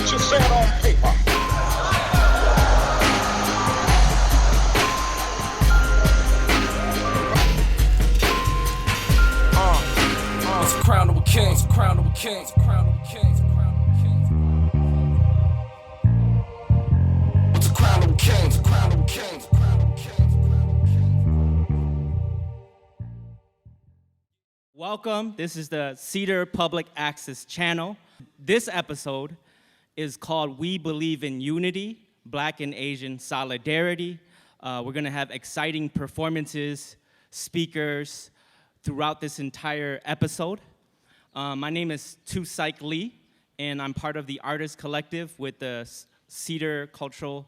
what you said on paper. It's a crown of a king, it's a crown of a king, it's a crown of a king, it's a crown of a king. It's a crown of a king, it's a crown of a king, it's a crown of a king, it's a crown of a king. Welcome, this is the Cedar Public Access Channel. This episode is called We Believe in Unity, Black and Asian Solidarity. We're gonna have exciting performances, speakers, throughout this entire episode. My name is Tou SaiK Lee, and I'm part of the Artist Collective with the Cedar Cultural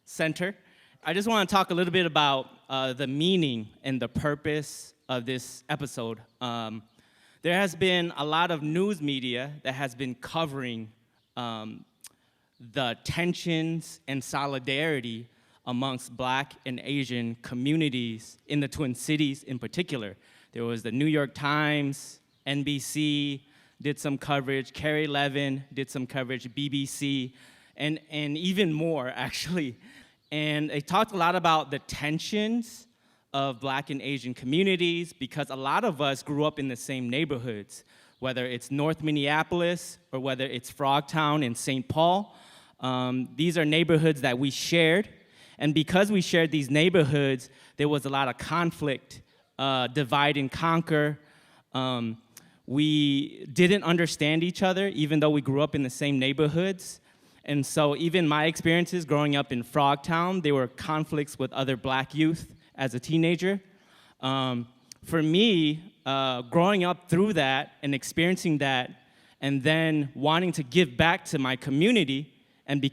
Center. I just want to talk a little bit about the meaning and the purpose of this episode. There has been a lot of news media that has been covering the tensions and solidarity amongst Black and Asian communities in the Twin Cities in particular. There was the New York Times, NBC did some coverage, Carrie Levin did some coverage, BBC, and even more, actually. And they talked a lot about the tensions of Black and Asian communities because a lot of us grew up in the same neighborhoods, whether it's North Minneapolis or whether it's Frogtown in St. Paul. These are neighborhoods that we shared. And because we shared these neighborhoods, there was a lot of conflict, divide and conquer. We didn't understand each other, even though we grew up in the same neighborhoods. And so even my experiences growing up in Frogtown, there were conflicts with other Black youth as a teenager. For me, growing up through that and experiencing that, and then wanting to give back to my community and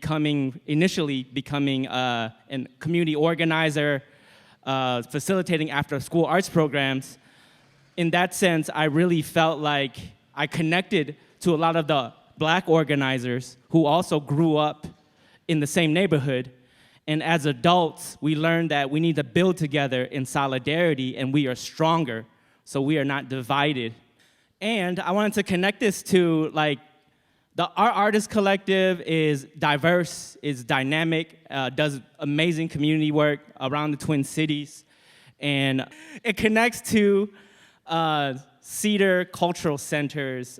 initially becoming a community organizer, facilitating after-school arts programs, in that sense, I really felt like I connected to a lot of the Black organizers who also grew up in the same neighborhood. And as adults, we learned that we need to build together in solidarity, and we are stronger, so we are not divided. And I wanted to connect this to, like, our artist collective is diverse, is dynamic, does amazing community work around the Twin Cities. And it connects to Cedar Cultural Center's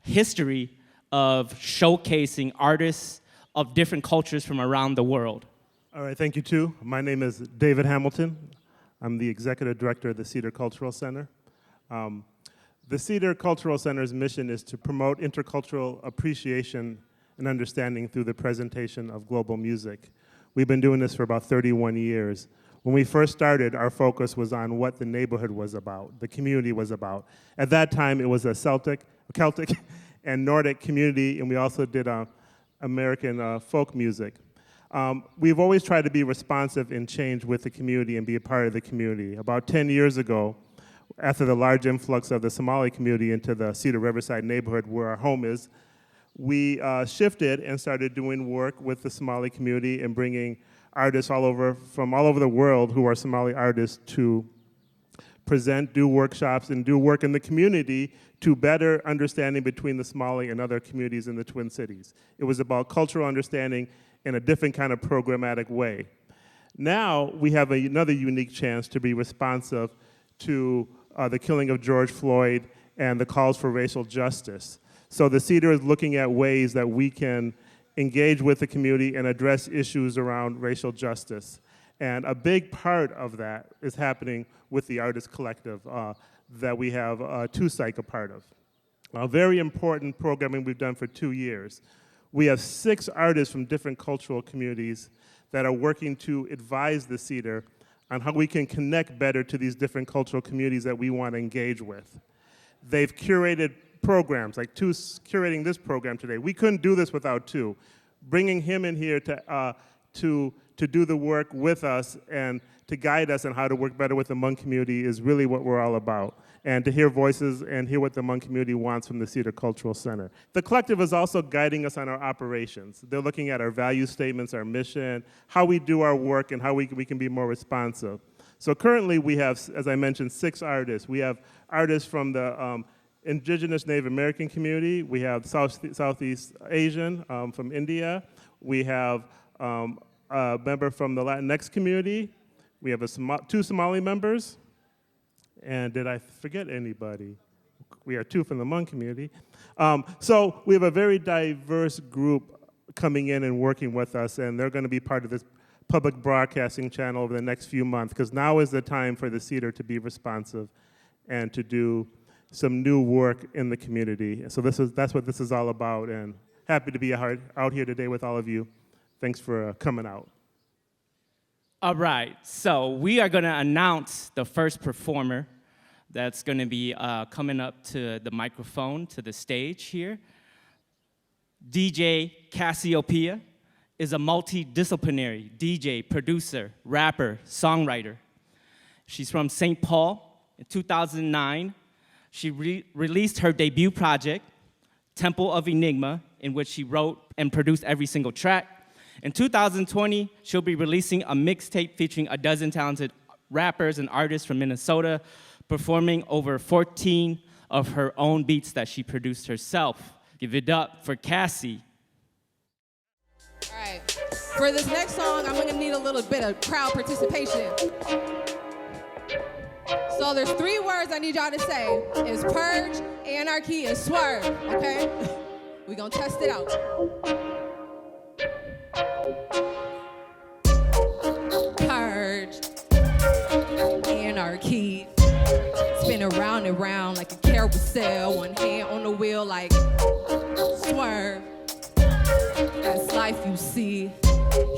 history of showcasing artists of different cultures from around the world. All right, thank you, Tou. My name is David Hamilton. I'm the executive director of the Cedar Cultural Center. The Cedar Cultural Center's mission is to promote intercultural appreciation and understanding through the presentation of global music. We've been doing this for about 31 years. When we first started, our focus was on what the neighborhood was about, the community was about. At that time, it was a Celtic and Nordic community, and we also did American folk music. We've always tried to be responsive and change with the community and be a part of the community. About 10 years ago, after the large influx of the Somali community into the Cedar Riverside neighborhood where our home is, we shifted and started doing work with the Somali community and bringing artists from all over the world who are Somali artists to present, do workshops, and do work in the community to better understanding between the Somali and other communities in the Twin Cities. It was about cultural understanding in a different kind of programmatic way. Now we have another unique chance to be responsive to the killing of George Floyd and the calls for racial justice. So the Cedar is looking at ways that we can engage with the community and address issues around racial justice. And a big part of that is happening with the Artist Collective that we have Tou SaiK a part of. A very important programming we've done for 2 years. We have 6 artists from different cultural communities that are working to advise the Cedar on how we can connect better to these different cultural communities that we want to engage with. They've curated programs, like Tou's curating this program today. We couldn't do this without Tou. Bringing him in here to do the work with us and to guide us on how to work better with the Hmong community is really what we're all about. And to hear voices and hear what the Hmong community wants from the Cedar Cultural Center. The collective is also guiding us on our operations. They're looking at our value statements, our mission, how we do our work, and how we can be more responsive. So currently we have, as I mentioned, 6 artists. We have artists from the Indigenous Native American community. We have Southeast Asian from India. We have a member from the Latinx community. We have two Somali members. And did I forget anybody? We are two from the Hmong community. So we have a very diverse group coming in and working with us, and they're going to be part of this public broadcasting channel over the next few months, because now is the time for the Cedar to be responsive and to do some new work in the community. So that's what this is all about, and happy to be out here today with all of you. Thanks for coming out. All right, so we are gonna announce the first performer that's gonna be coming up to the microphone, to the stage here. DJ Cassie Opia is a multidisciplinary DJ, producer, rapper, songwriter. She's from St. Paul. In 2009, she released her debut project, Temple of Enigma, in which she wrote and produced every single track. In 2020, she'll be releasing a mixtape featuring a dozen talented rappers and artists from Minnesota, performing over 14 of her own beats that she produced herself. Give it up for Cassie. All right, for this next song, I'm gonna need a little bit of crowd participation. So there's 3 words I need y'all to say. It's purge, anarchy, and swerve, okay? We gonna test it out. Purge, anarchy, spin around and round like a carousel, one hand on the wheel like swerve. That's life you see.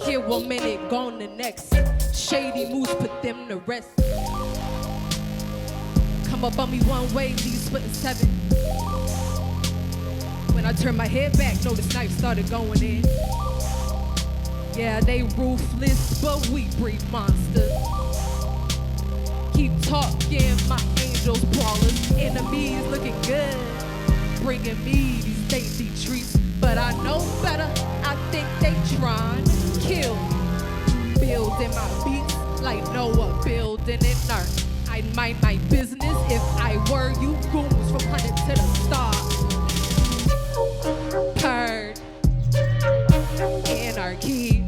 Here 1 minute, gone the next. Shady moves, put them to rest. Come up on me one way, leave splitting 7. When I turn my head back, notice knife started going in. Yeah, they ruthless, but we breed monsters. Keep talking, my angels brawlers. Enemies looking good, bringing me these dainty treats. But I know better, I think they trying to kill. Building my beats like Noah building an ark. I'd mind my business if I were you goons from hunting to the stars. Purge, anarchy,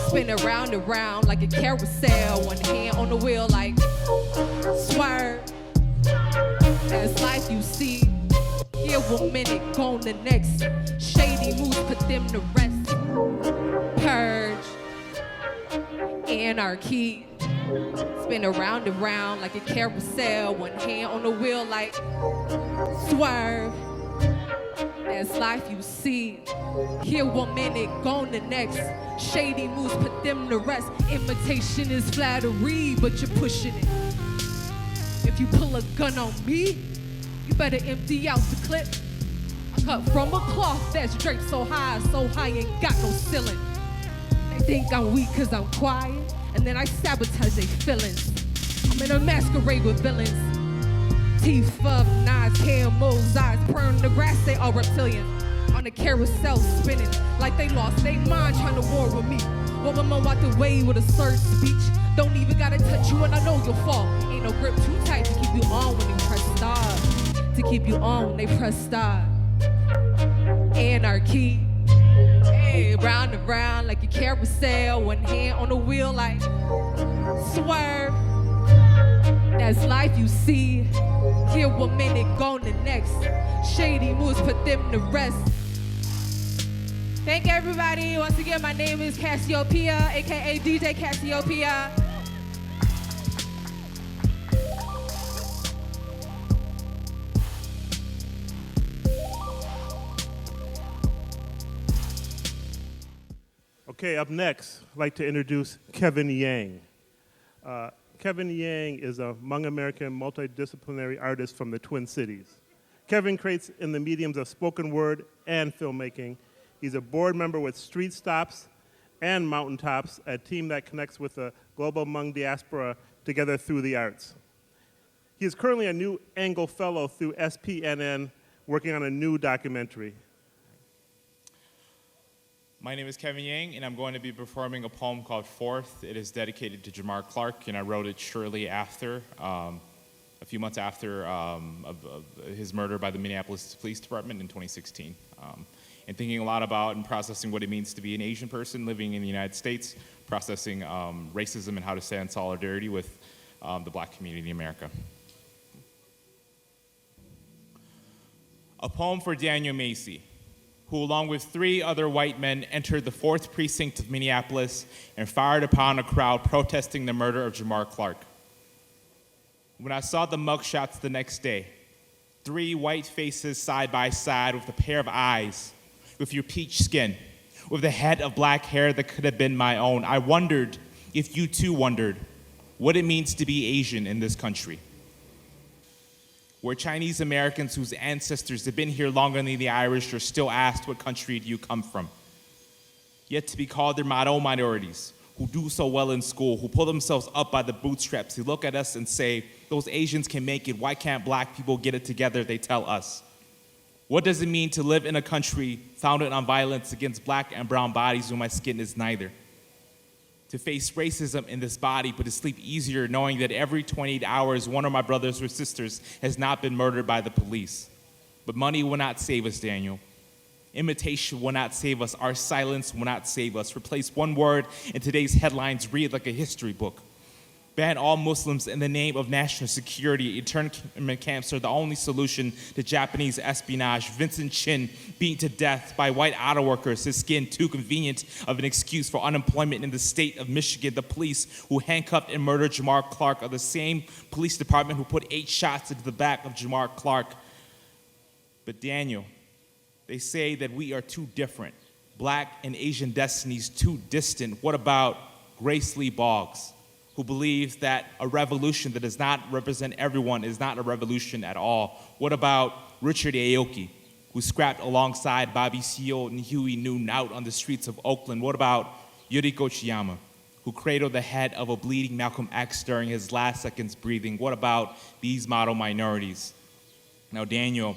spin around and round like a carousel, one hand on the wheel like swerve. That's life you see. Here 1 minute, gone the next. Shady moves, put them to rest. Purge, anarchy, spin around and round like a carousel, one hand on the wheel like swerve. That's life you see. Here 1 minute, gone the next. Shady moves, put them to rest. Imitation is flattery, but you're pushing it. If you pull a gun on me, you better empty out the clip. I cut from a cloth that's draped so high ain't got no ceiling. They think I'm weak cause I'm quiet, and then I sabotage their feelings. I'm in a masquerade with villains. Teeth of knives, camels, eyes, burn the grass, they all reptilian. On the carousel spinning, like they lost their mind trying to war with me. Well, I'ma walk away with a slurred speech. Don't even gotta touch you and I know you'll fall. Ain't no grip too tight to keep you on when they press start. To keep you on when they press start. Anarchy, hey, round and round like a carousel, one hand on the wheel like swerve. That's life you see. Here 1 minute, gone the next. Shady moves, put them to rest. Thank everybody. Once again, my name is Cassie Opia, aka DJ Cassie Opia. Okay, up next, I'd like to introduce Kevin Yang. Kevin Yang is a Hmong American multidisciplinary artist from the Twin Cities. Kevin creates in the mediums of spoken word and filmmaking. He's a board member with Street Stops and Mountaintops, a team that connects with the global Hmong diaspora together through the arts. He is currently a New Angle Fellow through SPNN, working on a new documentary. My name is Kevin Yang, and I'm going to be performing a poem called Fourth. It is dedicated to Jamar Clark, and I wrote it shortly after a few months after of his murder by the Minneapolis Police Department in 2016. And thinking a lot about and processing what it means to be an Asian person living in the United States, processing racism and how to stand in solidarity with the Black community in America. A poem for Daniel Macy, who along with 3 other white men entered the 4th precinct of Minneapolis and fired upon a crowd protesting the murder of Jamar Clark. When I saw the mugshots the next day, 3 white faces side by side with a pair of eyes, with your peach skin, with the head of black hair that could have been my own, I wondered if you too wondered what it means to be Asian in this country. We're Chinese Americans whose ancestors have been here longer than the Irish are still asked, what country do you come from? Yet to be called their minorities, who do so well in school, who pull themselves up by the bootstraps, who look at us and say, those Asians can make it, why can't black people get it together, they tell us. What does it mean to live in a country founded on violence against black and brown bodies when my skin is neither? To face racism in this body, but to sleep easier knowing that every 28 hours, one of my brothers or sisters has not been murdered by the police. But money will not save us, Daniel. Imitation will not save us. Our silence will not save us. Replace one word in today's headlines, read like a history book. Ban all Muslims in the name of national security. Internment camps are the only solution to Japanese espionage. Vincent Chin beaten to death by white auto workers, his skin too convenient of an excuse for unemployment in the state of Michigan. The police who handcuffed and murdered Jamar Clark are the same police department who put 8 shots into the back of Jamar Clark. But Daniel, they say that we are too different. Black and Asian destinies too distant. What about Grace Lee Boggs, who believes that a revolution that does not represent everyone is not a revolution at all? What about Richard Aoki, who scrapped alongside Bobby Seale and Huey Newton out on the streets of Oakland? What about Yuriko Chiyama, who cradled the head of a bleeding Malcolm X during his last seconds breathing? What about these model minorities? Now, Daniel,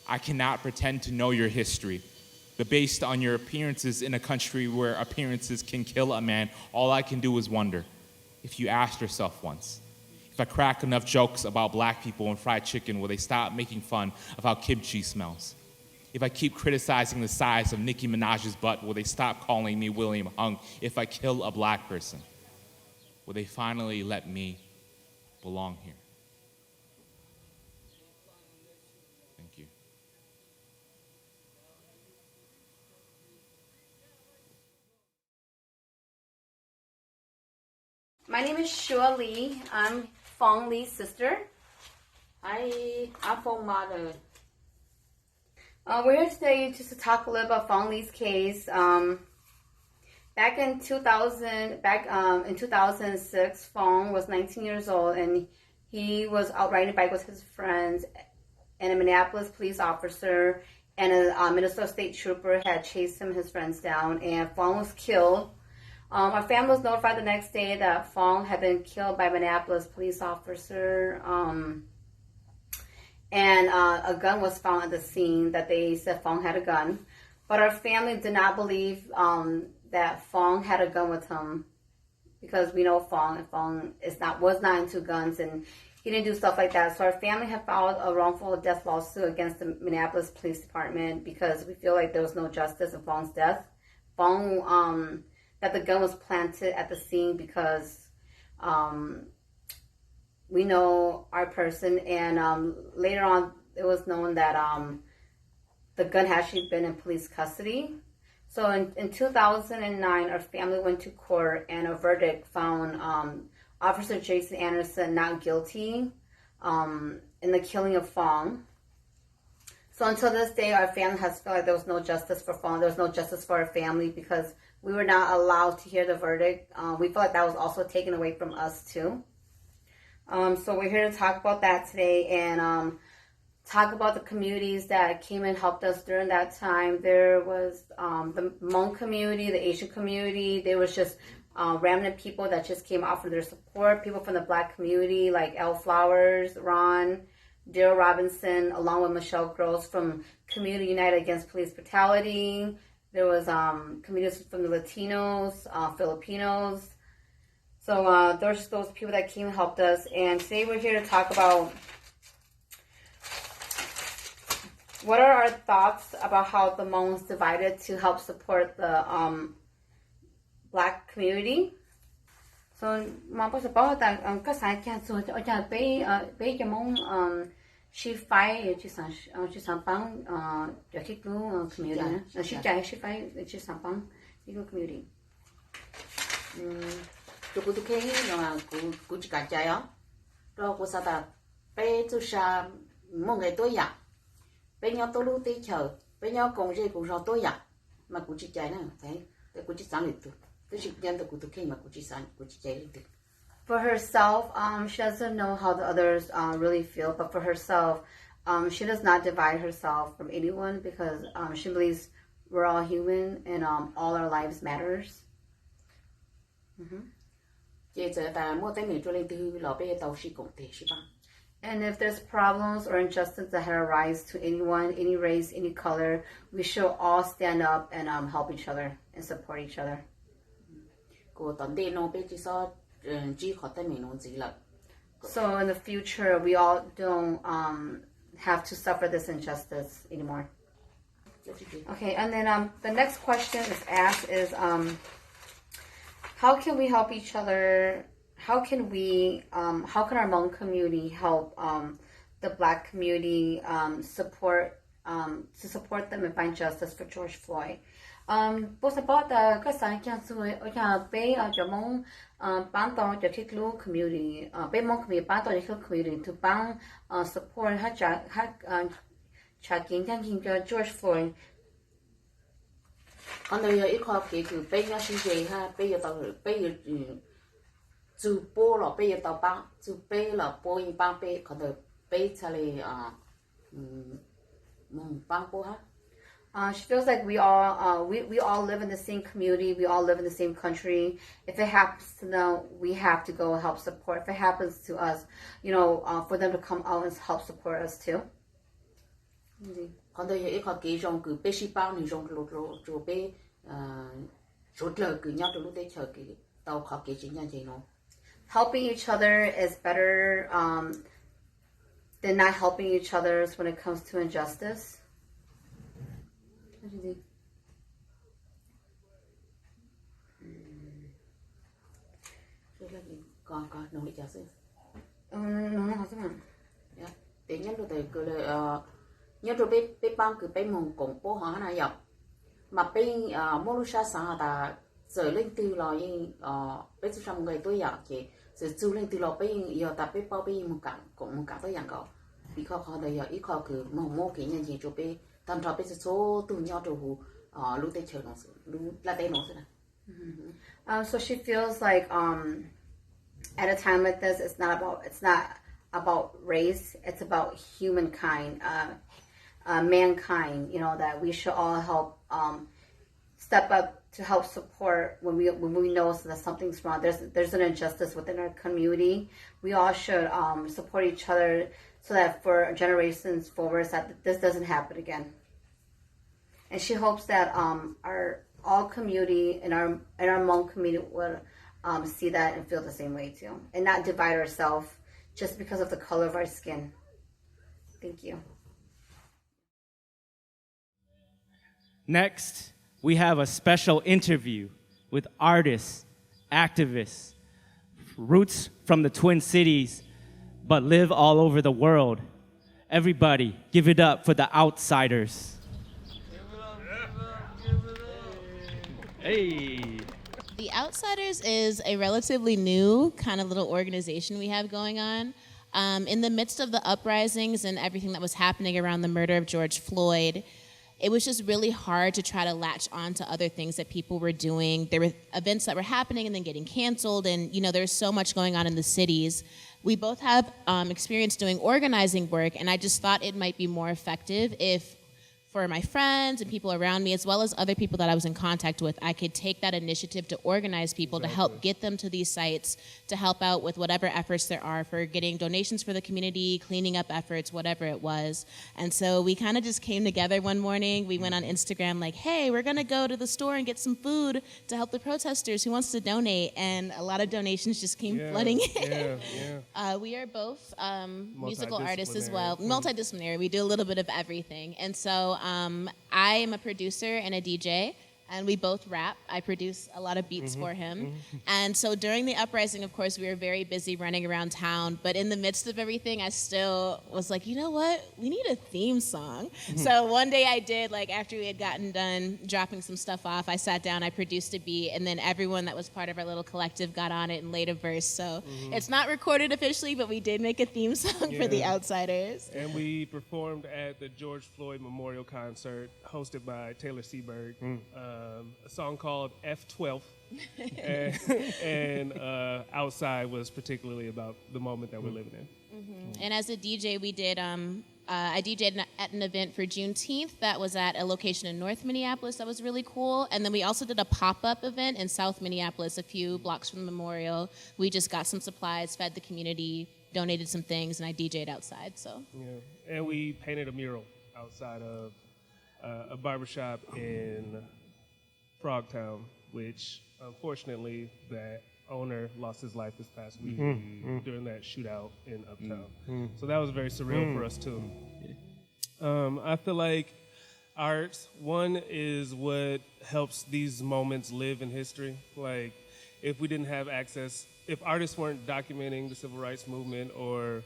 I cannot pretend to know your history, but based on your appearances in a country where appearances can kill a man, all I can do is wonder if you asked yourself once, if I crack enough jokes about black people and fried chicken, will they stop making fun of how kimchi smells? If I keep criticizing the size of Nicki Minaj's butt, will they stop calling me William Hung? If I kill a black person, will they finally let me belong here? Thank you. My name is SHOUA Lee. I'm Fong Lee's sister. I'm Fong mother. We're here today just to talk a little about Fong Lee's case. Back in 2006, Fong was 19 years old and he was out riding a bike with his friends, and a Minneapolis police officer and a Minnesota State Trooper had chased him and his friends down, and Fong was killed. Our family was notified the next day that Fong had been killed by a Minneapolis police officer, and a gun was found at the scene that they said Fong had a gun. But our family did not believe that Fong had a gun with him, because we know Fong, and Fong was not into guns, and he didn't do stuff like that. So our family had filed a wrongful death lawsuit against the Minneapolis Police Department because we feel like there was no justice in Fong's death. That the gun was planted at the scene because we know our person, and later on it was known that the gun had actually been in police custody. So in 2009, our family went to court, and a verdict found Officer Jason Anderson not guilty in the killing of Fong. So until this day, our family has felt like there was no justice for Fong. There was no justice for our family because we were not allowed to hear the verdict. We feel like that was also taken away from us too. So we're here to talk about that today, and talk about the communities that came and helped us during that time. There was the Hmong community, the Asian community. There was just random people that just came out for their support. People from the Black community like Elle Flowers, Ron, Daryl Robinson, along with Michelle Gross from Community United Against Police Brutality. There was communities from the Latinos, Filipinos. So there's those people that came and helped us. And today we're here to talk about what are our thoughts about how the Hmong divided to help support the Black community. So mà có support that các sáng kia so ở bé cái Hmong she fight chỉ sản băng để cái community she fight chỉ sản băng cái community. Tôi cũng thấy là cũng chỉ cả trái đó, rồi cũng sao ta bé chú sa một ngày tối ya, bé nhau tôi lúc tới chờ, bé nhau cùng gì cũng rồi tối ya, mà cũng chỉ trái này thấy, tôi cũng chỉ sáng được tôi chỉ nhận được cũng thấy mà cũng chỉ trái được. For herself, she doesn't know how the others really feel, but for herself, she does not divide herself from anyone because she believes we're all human and all our lives matters. And if there's problems or injustice that arise to anyone, any race, any color, we should all stand up and help each other and support each other. So in the future, we all don't have to suffer this injustice anymore. Okay, and then the next question is asked is, how can we help each other? How can our Hmong community help the Black community to support them and find justice for George Floyd? Bố support các sáng kia rồi ở nhà bé ở chỗ Hmong bán tàu cho cái community bé Hmong community bán tàu cho cái community to bán support trả kiến cho George Floyd. Còn đây ít khó kể từ bây giờ sinh về ha, bây giờ tàu bây giờ chú bố là bây giờ tàu bán chú bây là bố in bán bây còn đây bây giờ là bán bố ha. She feels like we all live in the same community, we all live in the same country. If it happens to them, we have to go help support. If it happens to us, for them to come out and help support us too. Còn đây ít khó kể trong cứ bé ship bao thì trong rồi bé rút lời cứ nhau từ lúc đấy chờ cái tàu khó kể chính nhân gì nó. Helping each other is better than not helping each other when it comes to injustice. What do you think? Còn nói cho xin. No, Yeah, để nhớ rồi từ cứ nhớ rồi bé băng cứ bé mong cùng bố hóa này dọc mà bé mua lúc sáng ta giờ lên từ lò như bé chú trong người tôi dọc chị giờ chú lên từ lò bé giờ ta bé bao bé một cả tôi dặn cậu vì khó đây ít khó cứ mong mua cái nhân gì cho bé tầm trò bé số từ nhau từ lúc tới chờ nó lúc là đây nó thế So she feels like at a time like this, it's not about race. It's about humankind, mankind. That we should all help step up to help support when we know that something's wrong. There's an injustice within our community. We all should support each other so that for generations forward that this doesn't happen again. And she hopes that our all community and our Hmong community would see that and feel the same way too, and not divide ourselves just because of the color of our skin. Thank you. Next, we have a special interview with artists, activists, roots from the Twin Cities, but live all over the world. Everybody, give it up for the OUTSIDURS. Hey. The OUTSIDURS is a relatively new kind of little organization we have going on. In the midst of the uprisings and everything that was happening around the murder of George Floyd, it was just really hard to try to latch on to other things that people were doing. There were events that were happening and then getting canceled, and there's so much going on in the cities. We both have experience doing organizing work, and I just thought it might be more effective if, for my friends and people around me, as well as other people that I was in contact with, I could take that initiative to organize people to help get them to these sites, to help out with whatever efforts there are for getting donations for the community, cleaning up efforts, whatever it was. And so we kind of just came together one morning. We went on Instagram like, hey, we're going to go to the store and get some food to help the protesters. Who wants to donate? And a lot of donations just came flooding in. We are both musical artists as well, multidisciplinary. We do a little bit of everything. And so I am a producer and a DJ, and we both rap. I produce a lot of beats for him. And so during the uprising, of course, we were very busy running around town, but in the midst of everything, I still was like, you know what? We need a theme song. So one day I did, like after we had gotten done dropping some stuff off, I sat down, I produced a beat, and then everyone that was part of our little collective got on it and laid a verse. So it's not recorded officially, but we did make a theme song for the Outsiders. And we performed at the George Floyd Memorial Concert hosted by Taylor Seaberg. A song called F12, and Outside was particularly about the moment that we're living in. And as a DJ, we did, I DJ'd at an event for Juneteenth that was at a location in North Minneapolis that was really cool. And then we also did a pop-up event in South Minneapolis, a few blocks from the memorial. We just got some supplies, fed the community, donated some things, and I DJ'd outside, so. Yeah, and we painted a mural outside of a barbershop in Frogtown, which unfortunately that owner lost his life this past week during that shootout in Uptown. So that was very surreal for us too. I feel like art, one, is what helps these moments live in history. Like if we didn't have access, if artists weren't documenting the civil rights movement or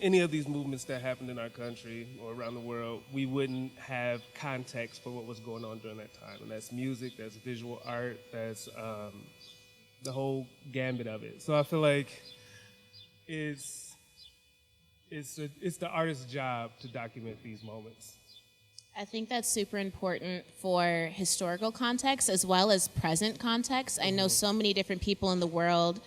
any of these movements that happened in our country or around the world, we wouldn't have context for what was going on during that time. And that's music, that's visual art, that's the whole gambit of it. So I feel like it's the artist's job to document these moments. I think that's super important for historical context as well as present context. I know so many different people in the world,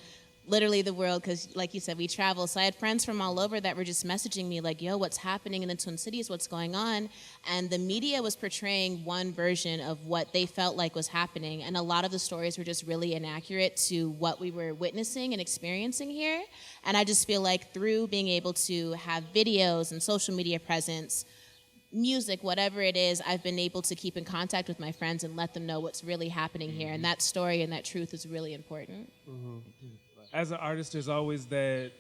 literally the world, because like you said, we travel. So I had friends from all over that were just messaging me like, yo, what's happening in the Twin Cities? What's going on? And the media was portraying one version of what they felt like was happening. And a lot of the stories were just really inaccurate to what we were witnessing and experiencing here. And I just feel like through being able to have videos and social media presence, music, whatever it is, I've been able to keep in contact with my friends and let them know what's really happening here. And that story and that truth is really important. As an artist, there's always that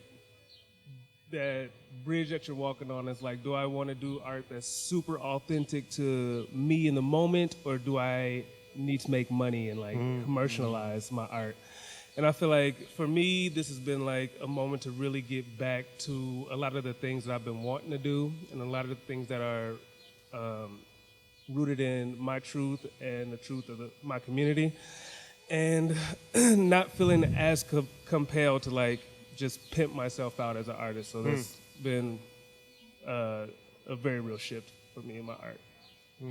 bridge that you're walking on. It's like, do I want to do art that's super authentic to me in the moment, or do I need to make money and like commercialize my art? And I feel like for me, this has been like a moment to really get back to a lot of the things that I've been wanting to do, and a lot of the things that are rooted in my truth and the truth of my community. And not feeling as compelled to like just pimp myself out as an artist. So that's been a very real shift for me in my art.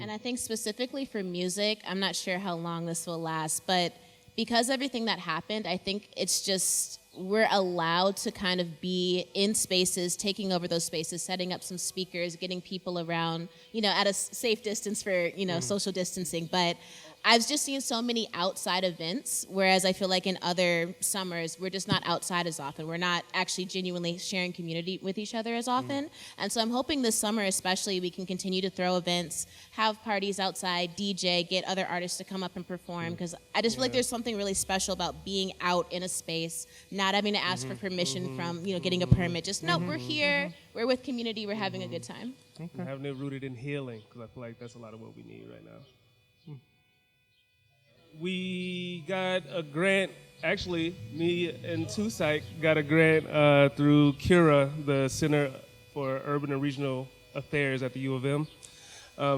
And I think specifically for music, I'm not sure how long this will last, but because everything that happened, I think it's just, we're allowed to kind of be in spaces, taking over those spaces, setting up some speakers, getting people around, at a safe distance for, social distancing. But I've just seen so many outside events, whereas I feel like in other summers, we're just not outside as often. We're not actually genuinely sharing community with each other as often. And so I'm hoping this summer especially we can continue to throw events, have parties outside, DJ, get other artists to come up and perform, because I just feel like there's something really special about being out in a space, not having to ask for permission from, getting a permit. Just, no, we're here, we're with community, we're having a good time. And having it rooted in healing, because I feel like that's a lot of what we need right now. We got a grant, actually, me and Tou SaiK got a grant through CURA, the Center for Urban and Regional Affairs at the U of M.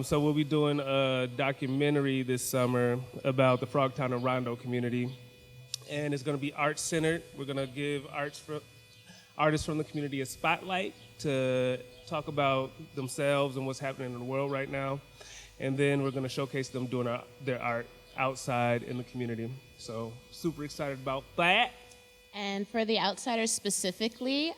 So we'll be doing a documentary this summer about the Frogtown and Rondo community. And it's going to be art-centered. We're going to give artists from the community a spotlight to talk about themselves and what's happening in the world right now. And then we're going to showcase them doing their art outside in the community. So super excited about that. And for the Outsiders specifically,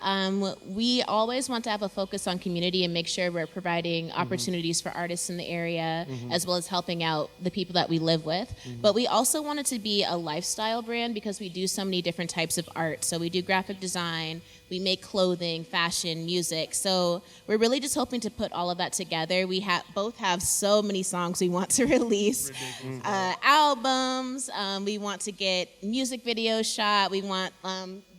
we always want to have a focus on community and make sure we're providing opportunities for artists in the area, as well as helping out the people that we live with. But we also want it to be a lifestyle brand because we do so many different types of art. So we do graphic design, we make clothing, fashion, music. So we're really just hoping to put all of that together. We both have so many songs we want to release, albums. We want to get music videos shot. We want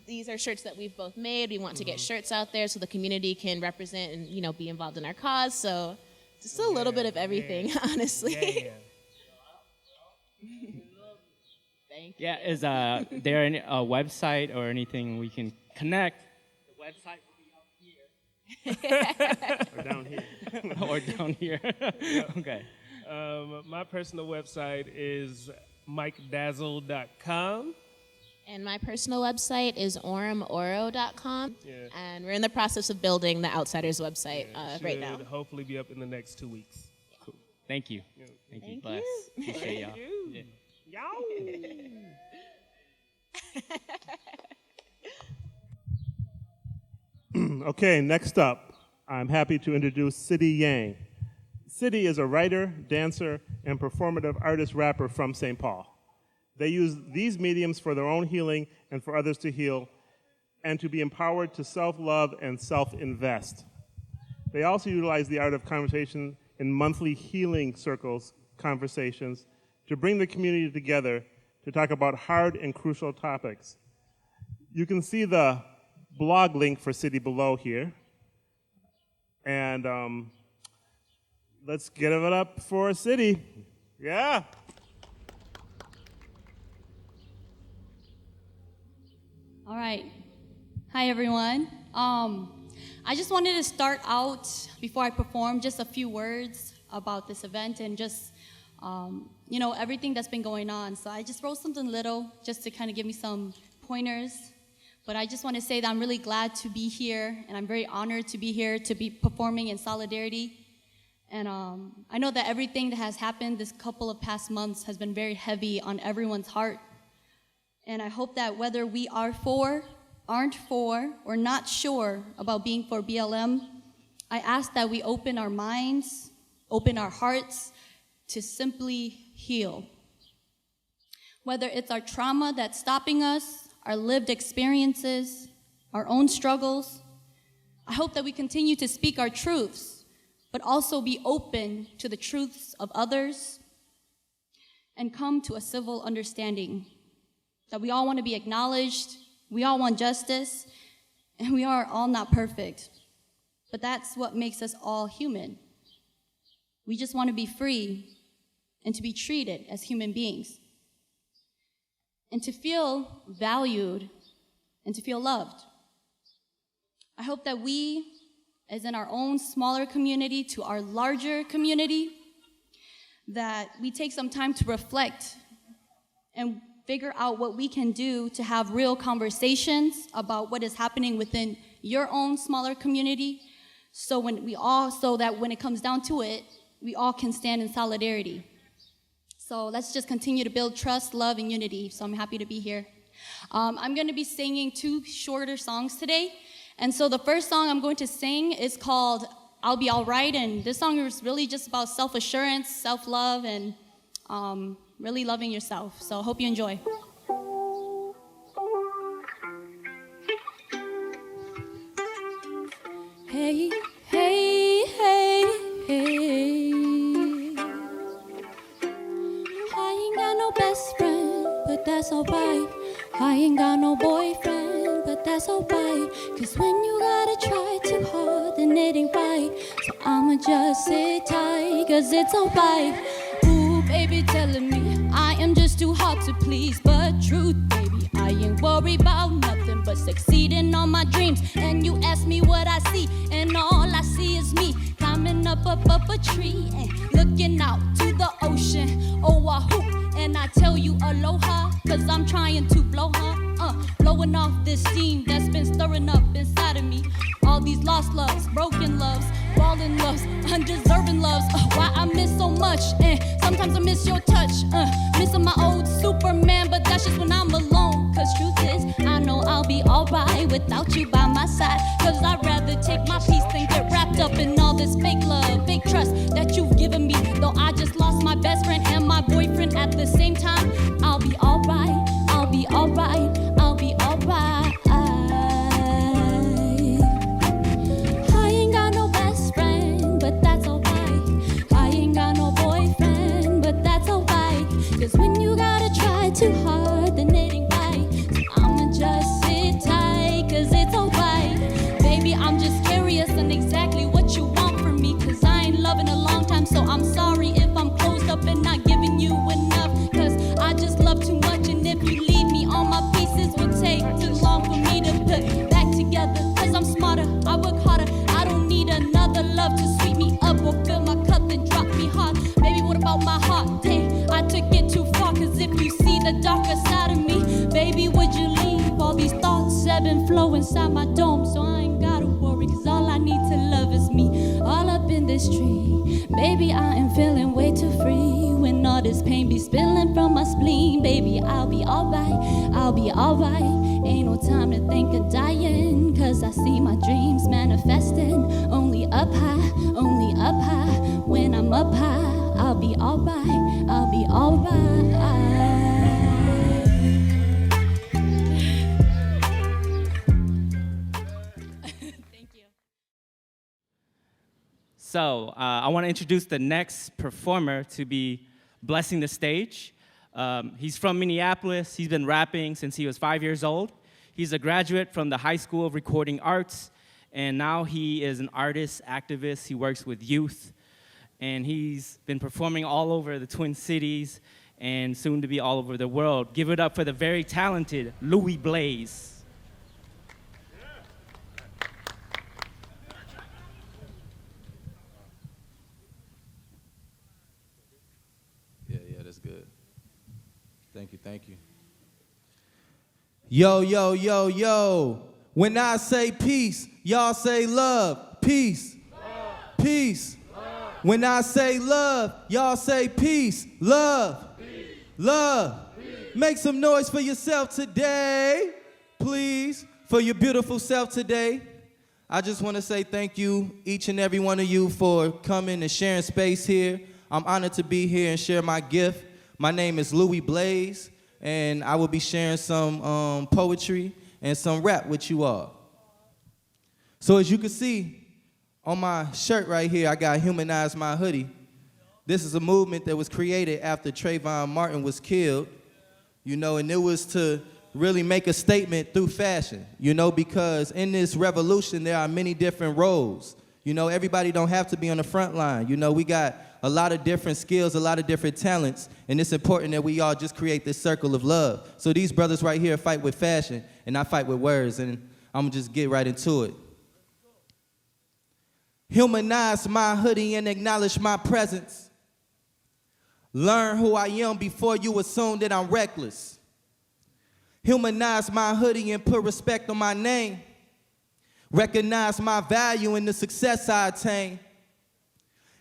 these are shirts that we've both made. We want to get shirts out there so the community can represent and be involved in our cause. So just a little bit of everything, honestly. Thank you. Yeah, is there a website or anything we can connect? The website will be up here. Or down here. Or down here. Okay. My personal website is MikeDazzle.com. And my personal website is orumoro.com. And we're in the process of building the Outsiders website right now. Should hopefully be up in the next 2 weeks. Cool. Thank you. Thank you. Bless. Appreciate y'all. Yeah. Okay, next up, I'm happy to introduce Cydi Yang. Cydi is a writer, dancer, and performative artist rapper from St. Paul. They use these mediums for their own healing and for others to heal, and to be empowered to self-love and self-invest. They also utilize the art of conversation in monthly healing circles conversations to bring the community together to talk about hard and crucial topics. You can see the blog link for Cydi below here. And let's give it up for Cydi. Yeah. All right. Hi, everyone. I just wanted to start out, before I perform, just a few words about this event and just, everything that's been going on. So I just wrote something little just to kind of give me some pointers. But I just want to say that I'm really glad to be here, and I'm very honored to be here to be performing in solidarity. And I know that everything that has happened this couple of past months has been very heavy on everyone's heart. And I hope that whether we are for, aren't for, or not sure about being for BLM, I ask that we open our minds, open our hearts to simply heal. Whether it's our trauma that's stopping us, our lived experiences, our own struggles, I hope that we continue to speak our truths, but also be open to the truths of others and come to a civil understanding. That we all want to be acknowledged, we all want justice, and we are all not perfect. But that's what makes us all human. We just want to be free and to be treated as human beings. And to feel valued and to feel loved. I hope that we, as in our own smaller community to our larger community, that we take some time to reflect and figure out what we can do to have real conversations about what is happening within your own smaller community, so that when it comes down to it, we all can stand in solidarity. So let's just continue to build trust, love, and unity. So I'm happy to be here. I'm going to be singing 2 shorter songs today. And so the first song I'm going to sing is called I'll Be Alright, and this song is really just about self-assurance, self-love, and really loving yourself. So I hope you enjoy. Hey, hey, hey, hey. I ain't got no best friend, but that's alright. I ain't got no boyfriend, but that's alright. Cause when you gotta try too hard, then it ain't right. So I'ma just sit tight, cause it's alright. Ooh, baby telling me I am just too hard to please. But truth, baby, I ain't worried about nothing but succeeding on my dreams. And you ask me what I see, and all I see is me climbing up a tree and looking out to the ocean. Oh, I hoop, and I tell you aloha, cause I'm trying to blow her, blowing off this steam that's been stirring up inside of me. All these lost loves, broken loves, Fallen loves, undeserving loves. Why I miss so much, and sometimes I miss your touch. Missing my old Superman, but that's just when I'm alone. Cause truth is, I know I'll be alright without you by my side. Cause I'd rather take my peace than get wrapped up in all this fake love, fake trust that you've given me. Though I just lost my best friend and my boyfriend at the same time. I'll be alright, I'll be alright, I'll be alright. I ain't got no best friend, but that's alright. I ain't got no boyfriend, but that's alright. Cause when you gotta try too hard, then it ain't right. So I'ma just sit tight, cause it's alright. Baby, I'm just curious on exactly what you want from me. Cause I ain't loving a long time, so I'm sorry if I'm closed up and not giving you enough. Cause I just love too much, and if you leave me, all my pieces would take too long for me to put back together. Cause I'm smarter, I work harder. I don't need another love to sweep me up or fill my cup and drop me hard. Baby, what about my heart? Dang, I took it too far. Cause if you see the darker side of me, baby, would you leave? All these thoughts ebb and flow inside my dome, so I ain't gotta worry. Cause all I need to love is me, all up in this tree. Baby, I am feeling way too free. When all this pain be spilling from my spleen, baby, I'll be alright, I'll be alright. Ain't no time to think of dying, cause I see my dreams manifesting. Only up high, only up high. When I'm up high, I'll be alright, I'll be alright. Thank you. So I want to introduce the next performer to be blessing the stage. He's from Minneapolis. He's been rapping since he was 5 years old. He's a graduate from the High School of Recording Arts, and now he is an artist, activist. He works with youth, and he's been performing all over the Twin Cities and soon to be all over the world. Give it up for the very talented Lewiee Blaze. Yeah, that's good. Thank you. Yo, yo, yo, yo. When I say peace, y'all say love. Peace. Love. Peace. Love. When I say love, y'all say peace. Love. Peace. Love. Peace. Make some noise for yourself today, please, for your beautiful self today. I just want to say thank you, each and every one of you, for coming and sharing space here. I'm honored to be here and share my gift. My name is Lewiee Blaze, and I will be sharing some poetry and some rap with you all. So as you can see on my shirt right here, I got Humanize My Hoodie. This is a movement that was created after Trayvon Martin was killed, and it was to really make a statement through fashion, because in this revolution there are many different roles. Everybody don't have to be on the front line. We got a lot of different skills, a lot of different talents, and it's important that we all just create this circle of love. So these brothers right here fight with fashion, and I fight with words, and I'm gonna just get right into it. Humanize my hoodie and acknowledge my presence. Learn who I am before you assume that I'm reckless. Humanize my hoodie and put respect on my name. Recognize my value in the success I attain.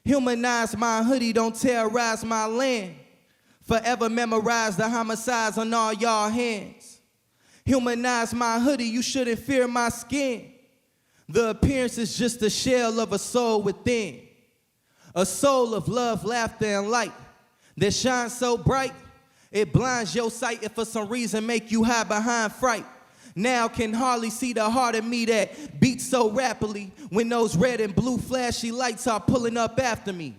Humanize my hoodie, don't terrorize my land. Forever memorize the homicides on all y'all hands. Humanize my hoodie, you shouldn't fear my skin. The appearance is just a shell of a soul within. A soul of love, laughter, and light that shines so bright, it blinds your sight if for some reason make you hide behind fright. Now can hardly see the heart of me that beats so rapidly when those red and blue flashy lights are pulling up after me.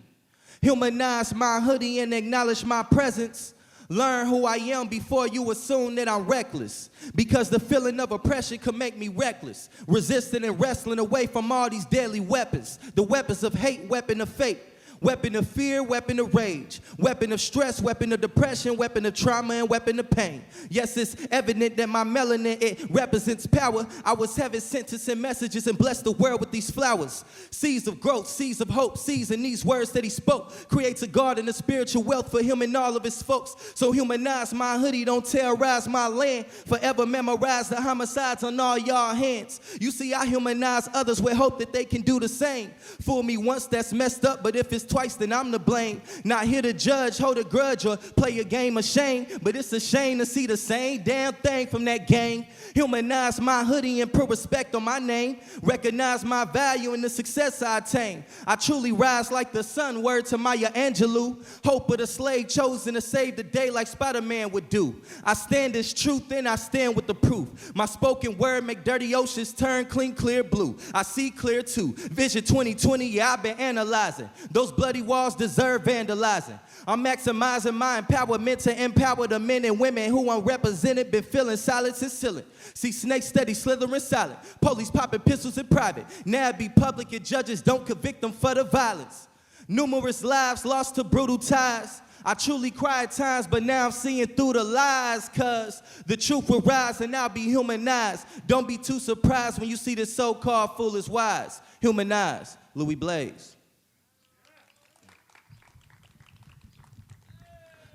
Humanize my hoodie and acknowledge my presence. Learn who I am before you assume that I'm reckless. Because the feeling of oppression could make me reckless. Resisting and wrestling away from all these deadly weapons. The weapons of hate, weapon of fate. Weapon of fear, weapon of rage, weapon of stress, weapon of depression, weapon of trauma, and weapon of pain. Yes, it's evident that my melanin, it represents power. I was heaven sent to send messages and bless the world with these flowers. Seeds of growth, seeds of hope, seeds in these words that he spoke. Creates a garden of spiritual wealth for him and all of his folks. So humanize my hoodie, don't terrorize my land. Forever memorize the homicides on all y'all hands. You see, I humanize others with hope that they can do the same. Fool me once, that's messed up, but if it's twice, then I'm to blame. Not here to judge, hold a grudge, or play a game of shame. But it's a shame to see the same damn thing from that gang. Humanize my hoodie and put respect on my name. Recognize my value and the success I attain. I truly rise like the sun, word to Maya Angelou. Hope of the slave chosen to save the day like Spider-Man would do. I stand as truth and I stand with the proof. My spoken word make dirty oceans turn clean, clear blue. I see clear too. Vision 2020, yeah, I've been analyzing. Those bloody walls deserve vandalizing. I'm maximizing my empowerment to empower the men and women who unrepresented, been feeling silence and silent. See snakes steady slithering silent. Police popping pistols in private. Now it be public and judges don't convict them for the violence. Numerous lives lost to brutal ties. I truly cry at times, but now I'm seeing through the lies, cause the truth will rise and I'll be humanized. Don't be too surprised when you see this so-called fool is wise. Humanized. Lewiee Blaze.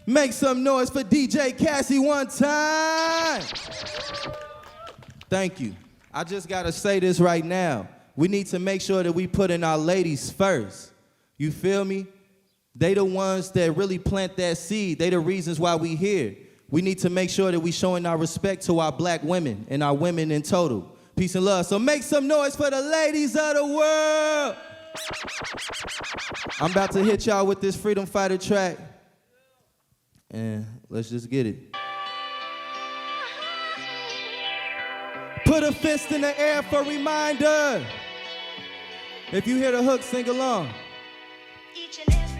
Make some noise for DJ Cassie one time. Thank you. I just gotta say this right now. We need to make sure that we put in our ladies first. You feel me? They the ones that really plant that seed. They the reasons why we here. We need to make sure that we showing our respect to our black women and our women in total. Peace and love. So make some noise for the ladies of the world. I'm about to hit y'all with this Freedom Fighter track. And let's just get it. Put a fist in the air for reminder. If you hear the hook, sing along.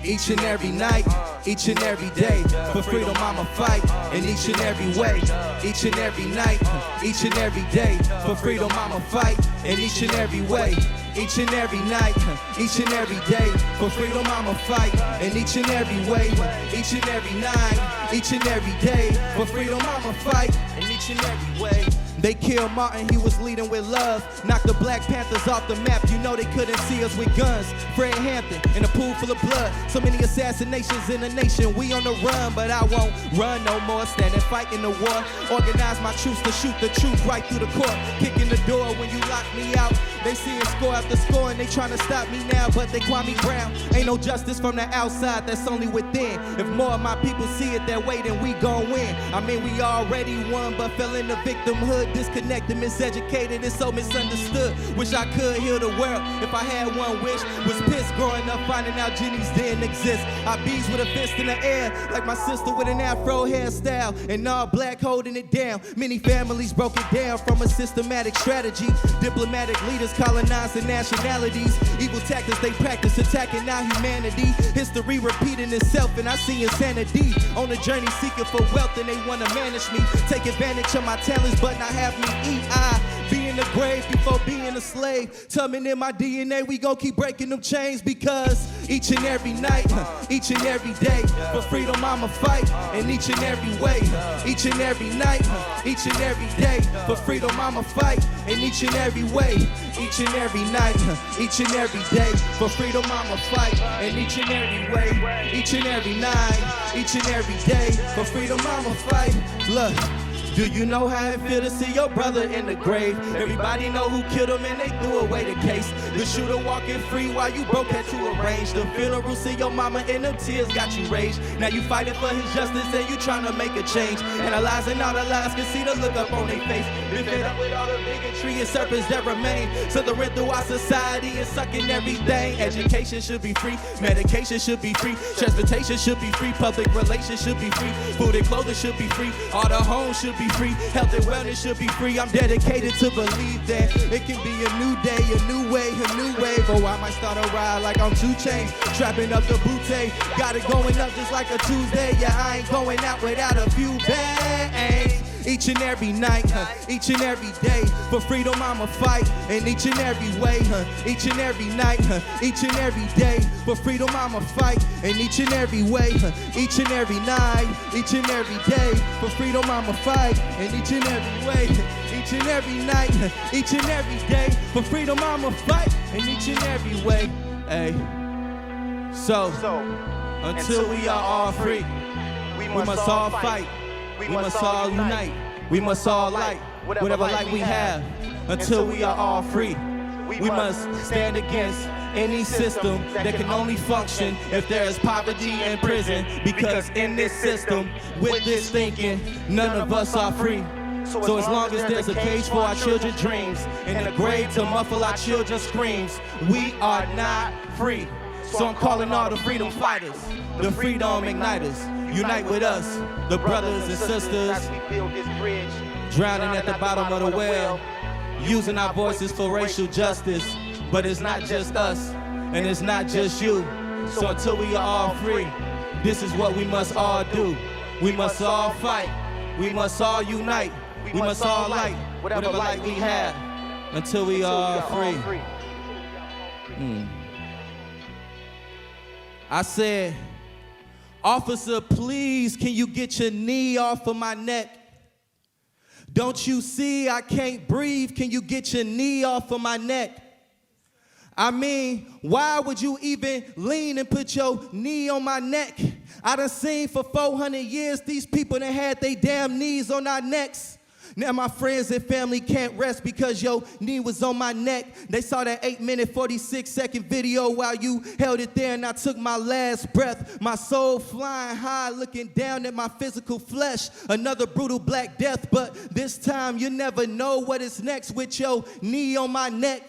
Each and every night, each and every day, for freedom I'ma fight in each and every way. Each and every night, each and every day, for freedom I'ma fight in each and every way. Each and every night, each and every day, for freedom I'ma fight in each and every way. Each and every night, each and every day, for freedom I'ma fight in each and every way. They killed Martin, he was leading with love. Knocked the Black Panthers off the map, you know they couldn't see us with guns. Fred Hampton in a pool full of blood. So many assassinations in the nation, we on the run, but I won't run no more. Standing fighting the war, organize my troops to shoot the truth right through the court. Kicking the door when you lock me out. They see it score after score and they trying to stop me now, but they Kwame Brown. Ain't no justice from the outside, that's only within. If more of my people see it that way, then we gon' win. I mean, we already won, but fell in the victimhood. Disconnected, miseducated, and so misunderstood. Wish I could heal the world if I had one wish. Was pissed growing up finding out Jenny's didn't exist. I bees with a fist in the air, like my sister with an afro hairstyle, and all black holding it down. Many families broke it down from a systematic strategy. Diplomatic leaders colonizing nationalities. Evil tactics they practice, attacking our humanity. History repeating itself, and I see insanity. On a journey seeking for wealth, and they wanna manage me. Take advantage of my talents, but not have me eat. I be in the grave before being a slave. Tumbling in my DNA, we gon' keep breaking them chains, because each and every night, each and every day, for freedom I'ma fight in each and every way. Each and every night, each and every day, for freedom I'ma fight in each and every way. Each and every night, each and every day, for freedom I'ma fight in each and every way. Each and every night, each and every day, for freedom I'ma fight. Look. Do you know how it feel to see your brother in the grave? Everybody know who killed him and they threw away the case. The shooter walking free while you broke had to arrange. The funeral, see your mama in them tears got you raged. Now you fighting for his justice and you trying to make a change. Analyzing all the lies, can see the look up on their face. Been fed up with all the bigotry and serpents that remain. Slithering through our society and sucking everything. Education should be free, medication should be free, transportation should be free, public relations should be free, food and clothing should be free, all the homes should be free, health and wellness should be free. I'm dedicated to believe that it can be a new day, a new way, a new wave. Oh, I might start a ride like I'm 2 Chainz, trapping up the booty. Got it going up just like a Tuesday. Yeah, I ain't going out without a few bangs. each and every night, each and every day. For freedom I'ma fight in each and every way, each and every night, each and every day. For freedom I'ma fight in each and every way, each and every night, each and every day. For freedom I'ma fight in each and every way, each and every night, each and every day. For freedom I'ma fight in each and every way. Hey. So until we are all free, we must all fight, we must all unite, we must all light whatever light we have. Until we are all free, we must stand against any system that can only function if there is poverty and prison. Because in this system, with this thinking, none of us are free. So as long as there's a cage for our children's dreams and a grave to muffle our children's screams, we are not free. So I'm calling all the freedom fighters, the freedom igniters, unite with us, the brothers and sisters, drowning at the bottom of the well, using our voices for racial justice. But it's not just us, and it's not just you. So until we are all free, this is what we must all do. We must all fight, we must all unite, we must all light whatever light we have, until we are all free. I said, officer, please, can you get your knee off of my neck? Don't you see I can't breathe? Can you get your knee off of my neck? I mean, why would you even lean and put your knee on my neck? I done seen for 400 years these people that had their damn knees on our necks. Now my friends and family can't rest because your knee was on my neck. They saw that 8-minute, 46-second video while you held it there and I took my last breath. My soul flying high, looking down at my physical flesh. Another brutal black death, but this time you never know what is next with your knee on my neck.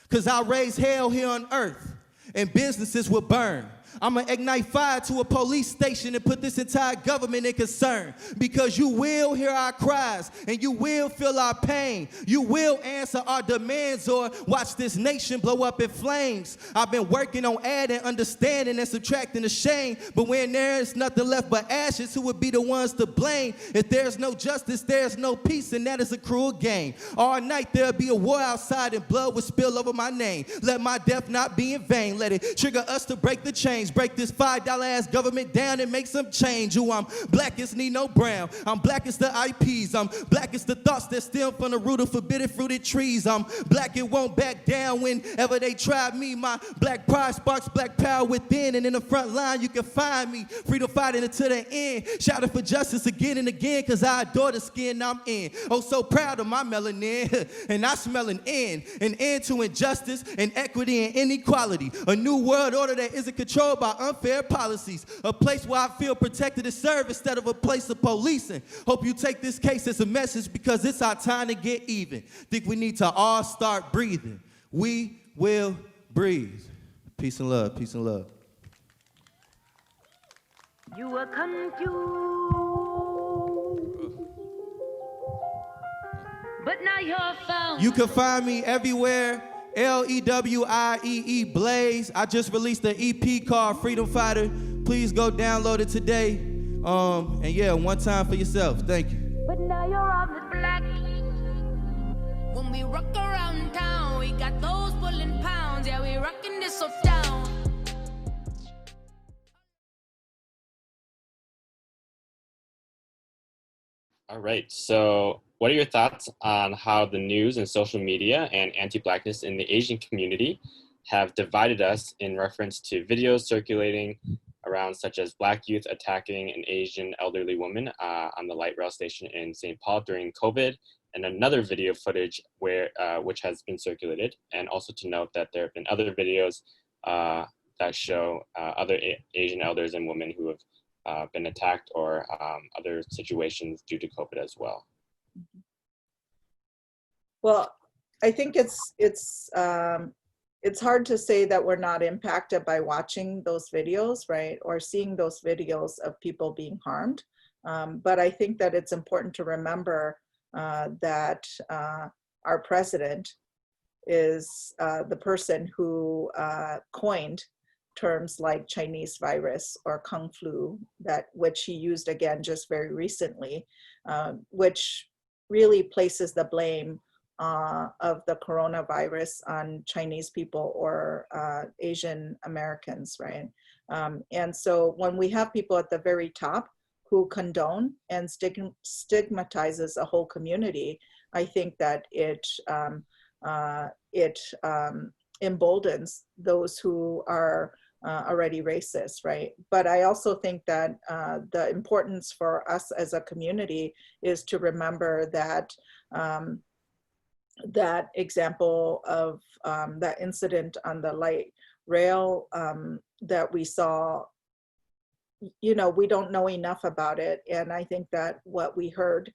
Cause I'll raise hell here on earth and businesses will burn. I'ma ignite fire to a police station and put this entire government in concern. Because you will hear our cries and you will feel our pain. You will answer our demands or watch this nation blow up in flames. I've been working on adding understanding and subtracting the shame. But when there's nothing left but ashes, who would be the ones to blame? If there's no justice, there's no peace, and that is a cruel game. All night there'll be a war outside and blood will spill over my name. Let my death not be in vain. Let it trigger us to break the chains. Break this $5 ass government down and make some change. Ooh, I'm black as Nino Brown. I'm black as the IPs. I'm black as the thoughts that stem from the root of forbidden fruited trees. I'm black and won't back down whenever they try me. My black pride sparks black power within. And in the front line you can find me. Freedom fighting until the end. Shouting for justice again and again. Cause I adore the skin I'm in. Oh, so proud of my melanin. And I smell an end to injustice and equity and inequality. A new world order that isn't controlled by unfair policies. A place where I feel protected and served instead of a place of policing. Hope you take this case as a message because it's our time to get even. Think we need to all start breathing. We will breathe. Peace and love, peace and love. You were confused, but now you're found. You can find me everywhere. Lewiee Blaze. I just released an EP called Freedom Fighter. Please go download it today. And yeah, one time for yourself. Thank you. But now you're on the black. When we rock around town, we got those pulling pounds. Yeah, we rocking this up down. All right, so what are your thoughts on how the news and social media and anti-Blackness in the Asian community have divided us in reference to videos circulating around such as Black youth attacking an Asian elderly woman on the light rail station in St. Paul during COVID, and another video footage which has been circulated, and also to note that there have been other videos that show other Asian elders and women who have been attacked or other situations due to COVID as well. Well, I think it's hard to say that we're not impacted by watching those videos, right? Or seeing those videos of people being harmed. But I think that it's important to remember that our president is the person who coined terms like Chinese virus or Kung flu, which he used again just very recently. which really places the blame of the coronavirus on Chinese people or Asian Americans, right? And so when we have people at the very top who condone and stigmatizes a whole community, I think that it emboldens those who are already racist, right? But I also think that the importance for us as a community is to remember that that example of that incident on the light rail that we saw, you know, we don't know enough about it. And I think that what we heard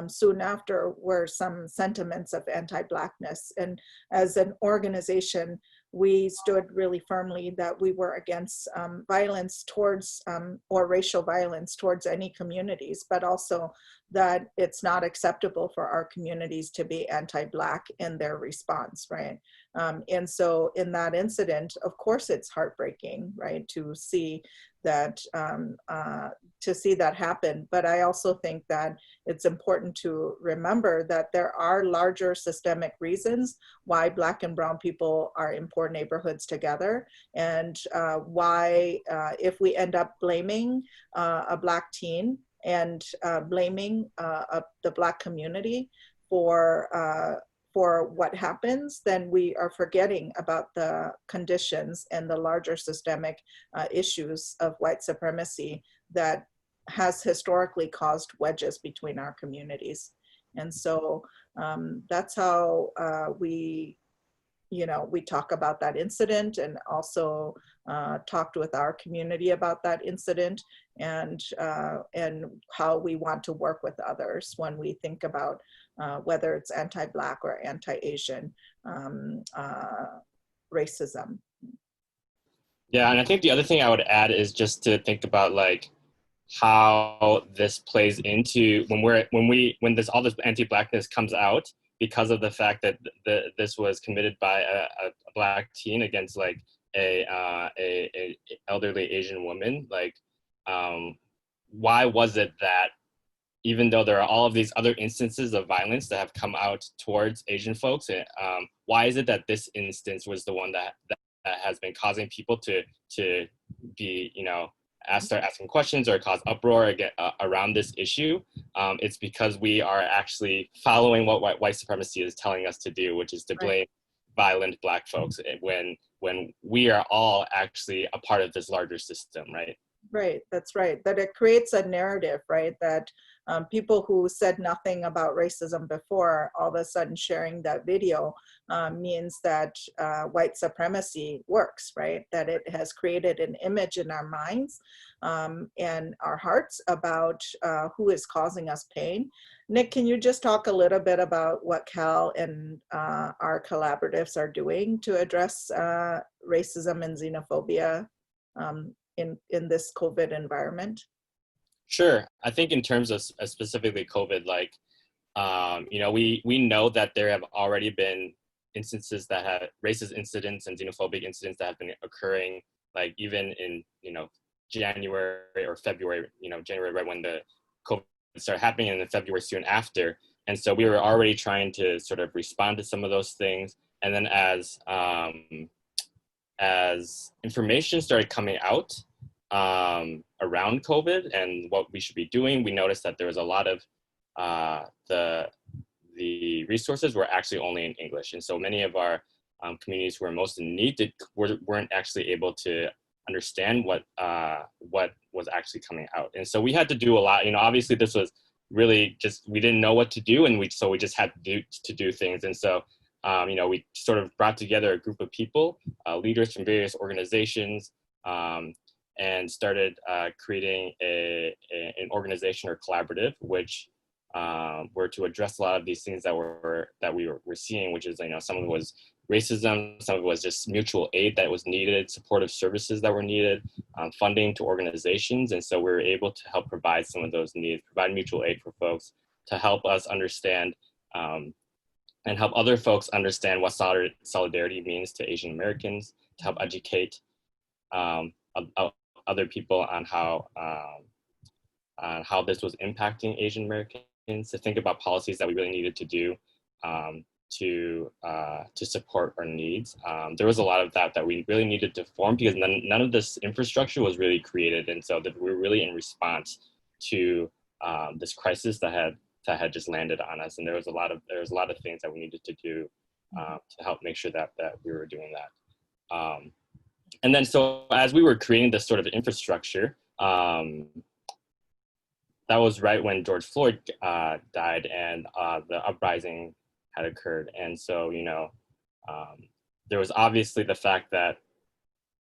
soon after were some sentiments of anti-Blackness. And as an organization, we stood really firmly that we were against violence towards, or racial violence towards any communities, but also that it's not acceptable for our communities to be anti-Black in their response, right? And so in that incident, of course, it's heartbreaking, right, to see that happen. But I also think that it's important to remember that there are larger systemic reasons why Black and Brown people are in poor neighborhoods together, and why if we end up blaming a Black teen and blaming the Black community for what happens, then we are forgetting about the conditions and the larger systemic issues of white supremacy that has historically caused wedges between our communities. And so that's how we talk about that incident, and also talked with our community about that incident, and how we want to work with others when we think about whether it's anti-Black or anti-Asian racism. Yeah, and I think the other thing I would add is just to think about like how this plays into when all this anti-Blackness comes out, because of the fact that this was committed by a Black teen against like a elderly Asian woman. Like, why was it that even though there are all of these other instances of violence that have come out towards Asian folks, why is it that this instance was the one that has been causing people to be, start asking questions or cause uproar around this issue? It's because we are actually following what white supremacy is telling us to do, which is to blame violent Black folks when we are all actually a part of this larger system, right? Right, that's right. That it creates a narrative, right? That people who said nothing about racism before, all of a sudden sharing that video means that white supremacy works, right? That it has created an image in our minds and our hearts about who is causing us pain. Nick, can you just talk a little bit about what CAAL and our collaboratives are doing to address racism and xenophobia in this COVID environment? Sure. I think in terms of specifically COVID, like, we know that there have already been instances that have racist incidents and xenophobic incidents that have been occurring, like even in, January or February, January, right when the COVID started happening, and then February soon after. And so we were already trying to sort of respond to some of those things. And then as information started coming out around COVID and what we should be doing, we noticed that there was a lot of the resources were actually only in English. And so many of our communities who were most in need weren't actually able to understand what was actually coming out. And so we had to do a lot. Obviously this was really just, we didn't know what to do, and we just had to do things. And so we sort of brought together a group of people, leaders from various organizations, and started creating an organization or collaborative, which were to address a lot of these things that we were seeing, which is, some of it was racism, some of it was just mutual aid that was needed, supportive services that were needed, funding to organizations. And so we were able to help provide some of those needs, provide mutual aid for folks to help us understand and help other folks understand what solidarity means to Asian Americans, to help educate other people on how this was impacting Asian Americans, to think about policies that we really needed to do to support our needs. There was a lot of that we really needed to form because none of this infrastructure was really created, and so that we were really in response to this crisis that had just landed on us, and there was a lot of things that we needed to do to help make sure that we were doing that. And then so as we were creating this sort of infrastructure, that was right when George Floyd died and the uprising had occurred. And so, you know, there was obviously the fact that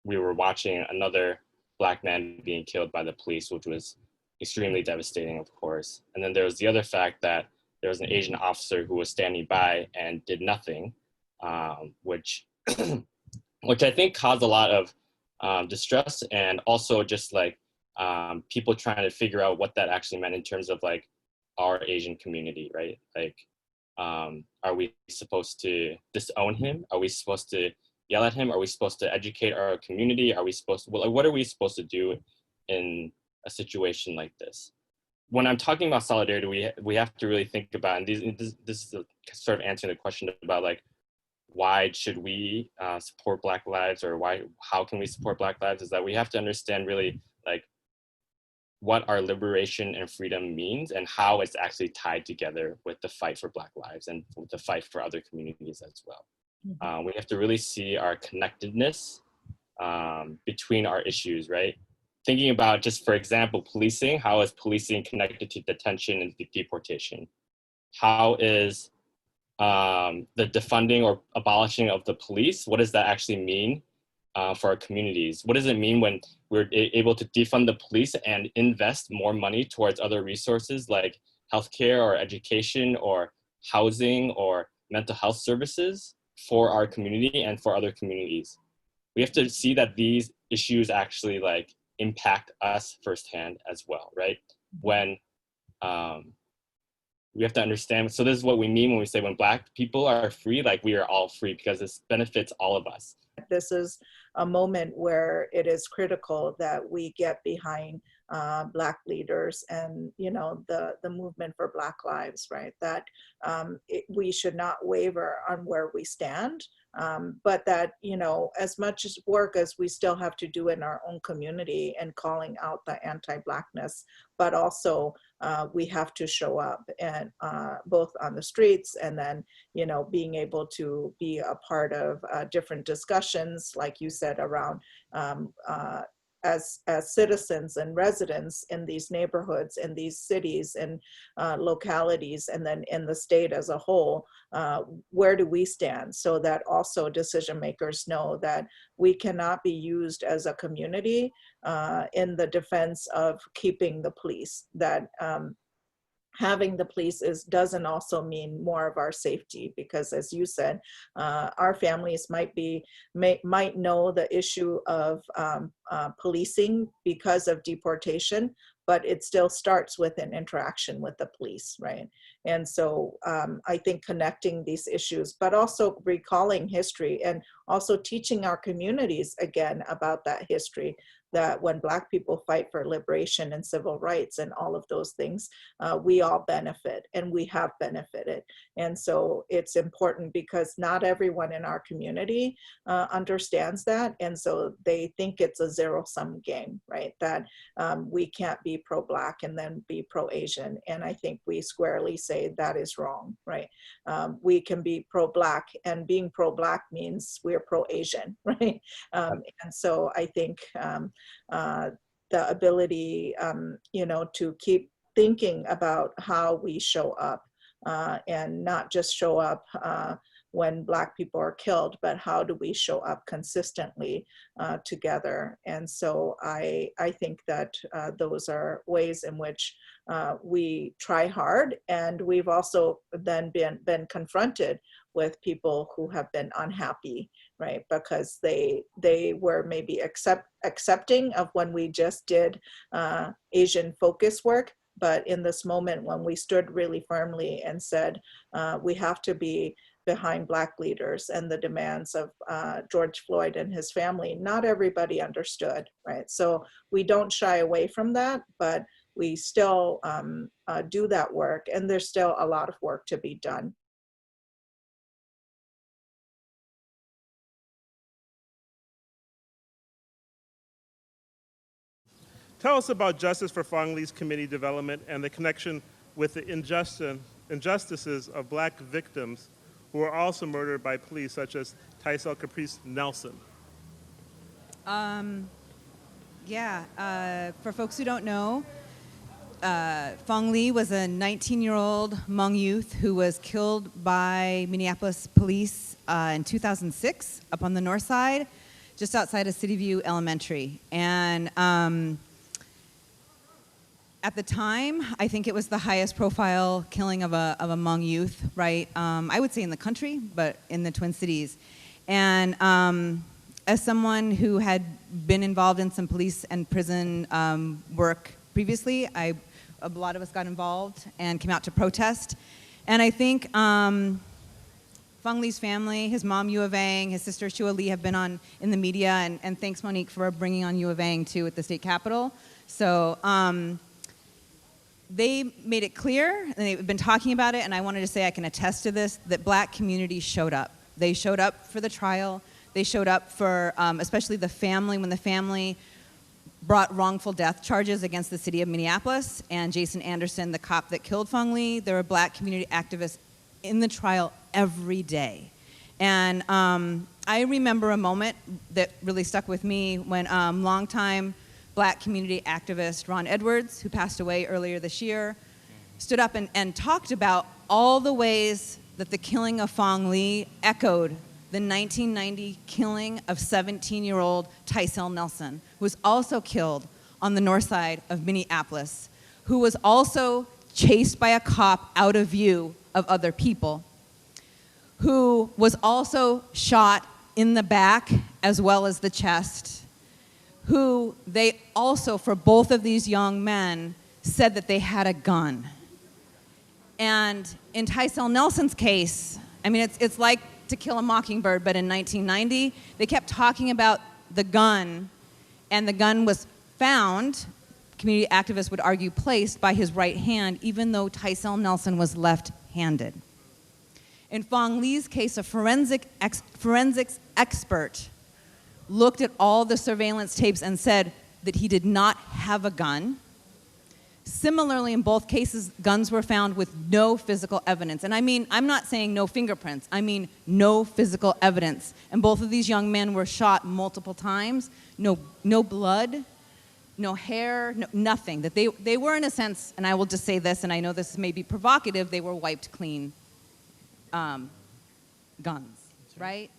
we were watching another Black man being killed by the police, which was extremely devastating, of course. And then there was the other fact that there was an Asian officer who was standing by and did nothing, which I think caused a lot of distress, and also just like people trying to figure out what that actually meant in terms of like our Asian community, right? Like, are we supposed to disown him? Are we supposed to yell at him? Are we supposed to educate our community? Are we supposed to, well, what are we supposed to do in a situation like this? When I'm talking about solidarity, we have to really think about, and this is sort of answering the question about like, why should we support Black lives, or how can we support Black lives, is that we have to understand really like what our liberation and freedom means and how it's actually tied together with the fight for Black lives and with the fight for other communities as well. We have to really see our connectedness between our issues, right? Thinking about, just for example, policing, how is policing connected to detention and deportation? How is the defunding or abolishing of the police, what does that actually mean for our communities? What does it mean when we're able to defund the police and invest more money towards other resources like healthcare or education or housing or mental health services for our community and for other communities? We have to see that these issues actually like impact us firsthand as well, right? When we have to understand, so this is what we mean when we say when Black people are free, like we are all free, because this benefits all of us. This is a moment where it is critical that we get behind Black leaders and, you know, the movement for Black lives, right? That we should not waver on where we stand, but that, you know, as much work as we still have to do in our own community and calling out the anti-Blackness, but also we have to show up, and both on the streets and then, you know, being able to be a part of different discussions, like you said, around as citizens and residents in these neighborhoods, in these cities and localities, and then in the state as a whole, where do we stand, so that also decision makers know that we cannot be used as a community in the defense of keeping the police, that having the police doesn't also mean more of our safety, because as you said, our families might know the issue of policing because of deportation, but it still starts with an interaction with the police, right? And so I think connecting these issues, but also recalling history and also teaching our communities again about that history, that when Black people fight for liberation and civil rights and all of those things, we all benefit, and we have benefited. And so it's important because not everyone in our community understands that. And so they think it's a zero-sum game, right? That we can't be pro-Black and then be pro-Asian. And I think we squarely say that is wrong, right? We can be pro-Black, and being pro-Black means we're pro-Asian, right? And so I think the ability, you know, to keep thinking about how we show up, and not just show up when Black people are killed, but how do we show up consistently together? And so I think that those are ways in which we try hard, and we've also then been confronted with people who have been unhappy, right? Because they were maybe accepting of when we just did Asian focus work, but in this moment when we stood really firmly and said, we have to be behind Black leaders and the demands of George Floyd and his family, not everybody understood, right? So we don't shy away from that, but we still do that work, and there's still a lot of work to be done. Tell us about Justice for Fong Lee's committee development and the connection with the injustices of Black victims who were also murdered by police, such as Tou SaiK Lee Nelson. For folks who don't know, Fong Lee was a 19-year-old Hmong youth who was killed by Minneapolis police in 2006 up on the north side, just outside of City View Elementary. And at the time, I think it was the highest profile killing of a Hmong youth, right? I would say in the country, but in the Twin Cities. And as someone who had been involved in some police and prison work previously, a lot of us got involved and came out to protest. And I think Fong Lee's family, his mom Lewiee Blaze, his sister SHOUA Lee have been on in the media, and thanks Monique for bringing on Lewiee Blaze too at the state capitol. So they made it clear, and they've been talking about it, and I wanted to say I can attest to this, that Black communities showed up. They showed up for the trial. They showed up for, especially the family, when the family brought wrongful death charges against the city of Minneapolis and Jason Anderson, the cop that killed Fong Lee. There were Black community activists in the trial every day. And I remember a moment that really stuck with me when longtime Black community activist Ron Edwards, who passed away earlier this year, stood up and talked about all the ways that the killing of Fong Lee echoed the 1990 killing of 17-year-old Tou SaiK Nelson, who was also killed on the north side of Minneapolis, who was also chased by a cop out of view of other people, who was also shot in the back as well as the chest, who they also, for both of these young men, said that they had a gun. And in Tou SaiK Nelson's case, I mean, it's like To Kill a Mockingbird, but in 1990, they kept talking about the gun, and the gun was found, community activists would argue, placed by his right hand, even though Tou SaiK Nelson was left-handed. In Fong Lee's case, a forensics expert looked at all the surveillance tapes and said that he did not have a gun. Similarly, in both cases, guns were found with no physical evidence. And I mean, I'm not saying no fingerprints, I mean no physical evidence. And both of these young men were shot multiple times, no blood, no hair, nothing. That they were, in a sense, and I will just say this, and I know this may be provocative, they were wiped clean guns, right?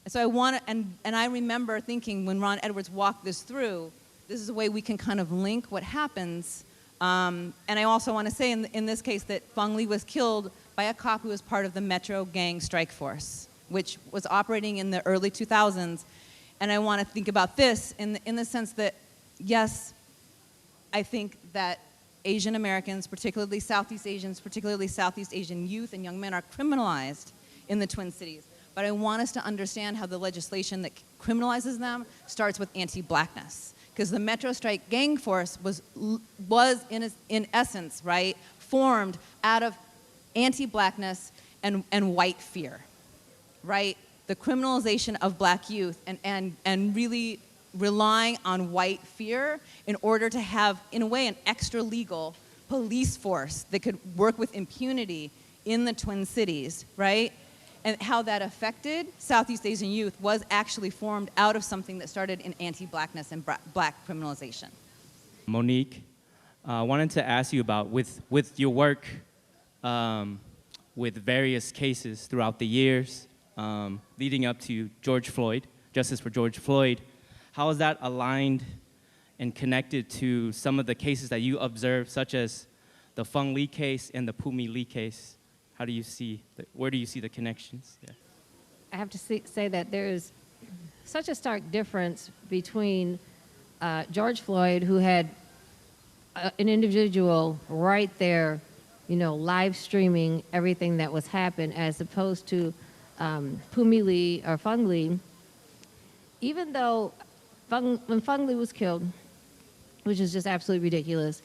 So I want to, and I remember thinking when Ron Edwards walked this through, this is a way we can kind of link what happens. And I also want to say in this case that Fong Lee was killed by a cop who was part of the Metro Gang Strike Force, which was operating in the early 2000s. And I want to think about this in the sense that, yes, I think that Asian Americans, particularly Southeast Asians, particularly Southeast Asian youth and young men, are criminalized in the Twin Cities. But I want us to understand how the legislation that criminalizes them starts with anti-Blackness. Because the Metro Strike Gang Force was in essence, right, formed out of anti-Blackness and white fear, right? The criminalization of Black youth and really relying on white fear in order to have, in a way, an extra legal police force that could work with impunity in the Twin Cities, right? And how that affected Southeast Asian youth was actually formed out of something that started in anti-Blackness and Black criminalization. Monique, I wanted to ask you about, with your work with various cases throughout the years leading up to George Floyd, Justice for George Floyd, how is that aligned and connected to some of the cases that you observed, such as the Fong Lee case and the Pumi Lee case? How do you see, where do you see the connections? Yeah. I have to say that there's such a stark difference between George Floyd, who had an individual right there, you know, live streaming everything that was happening, as opposed to Pumi Lee or Fong Lee. Even though when Fong Lee was killed, which is just absolutely ridiculous,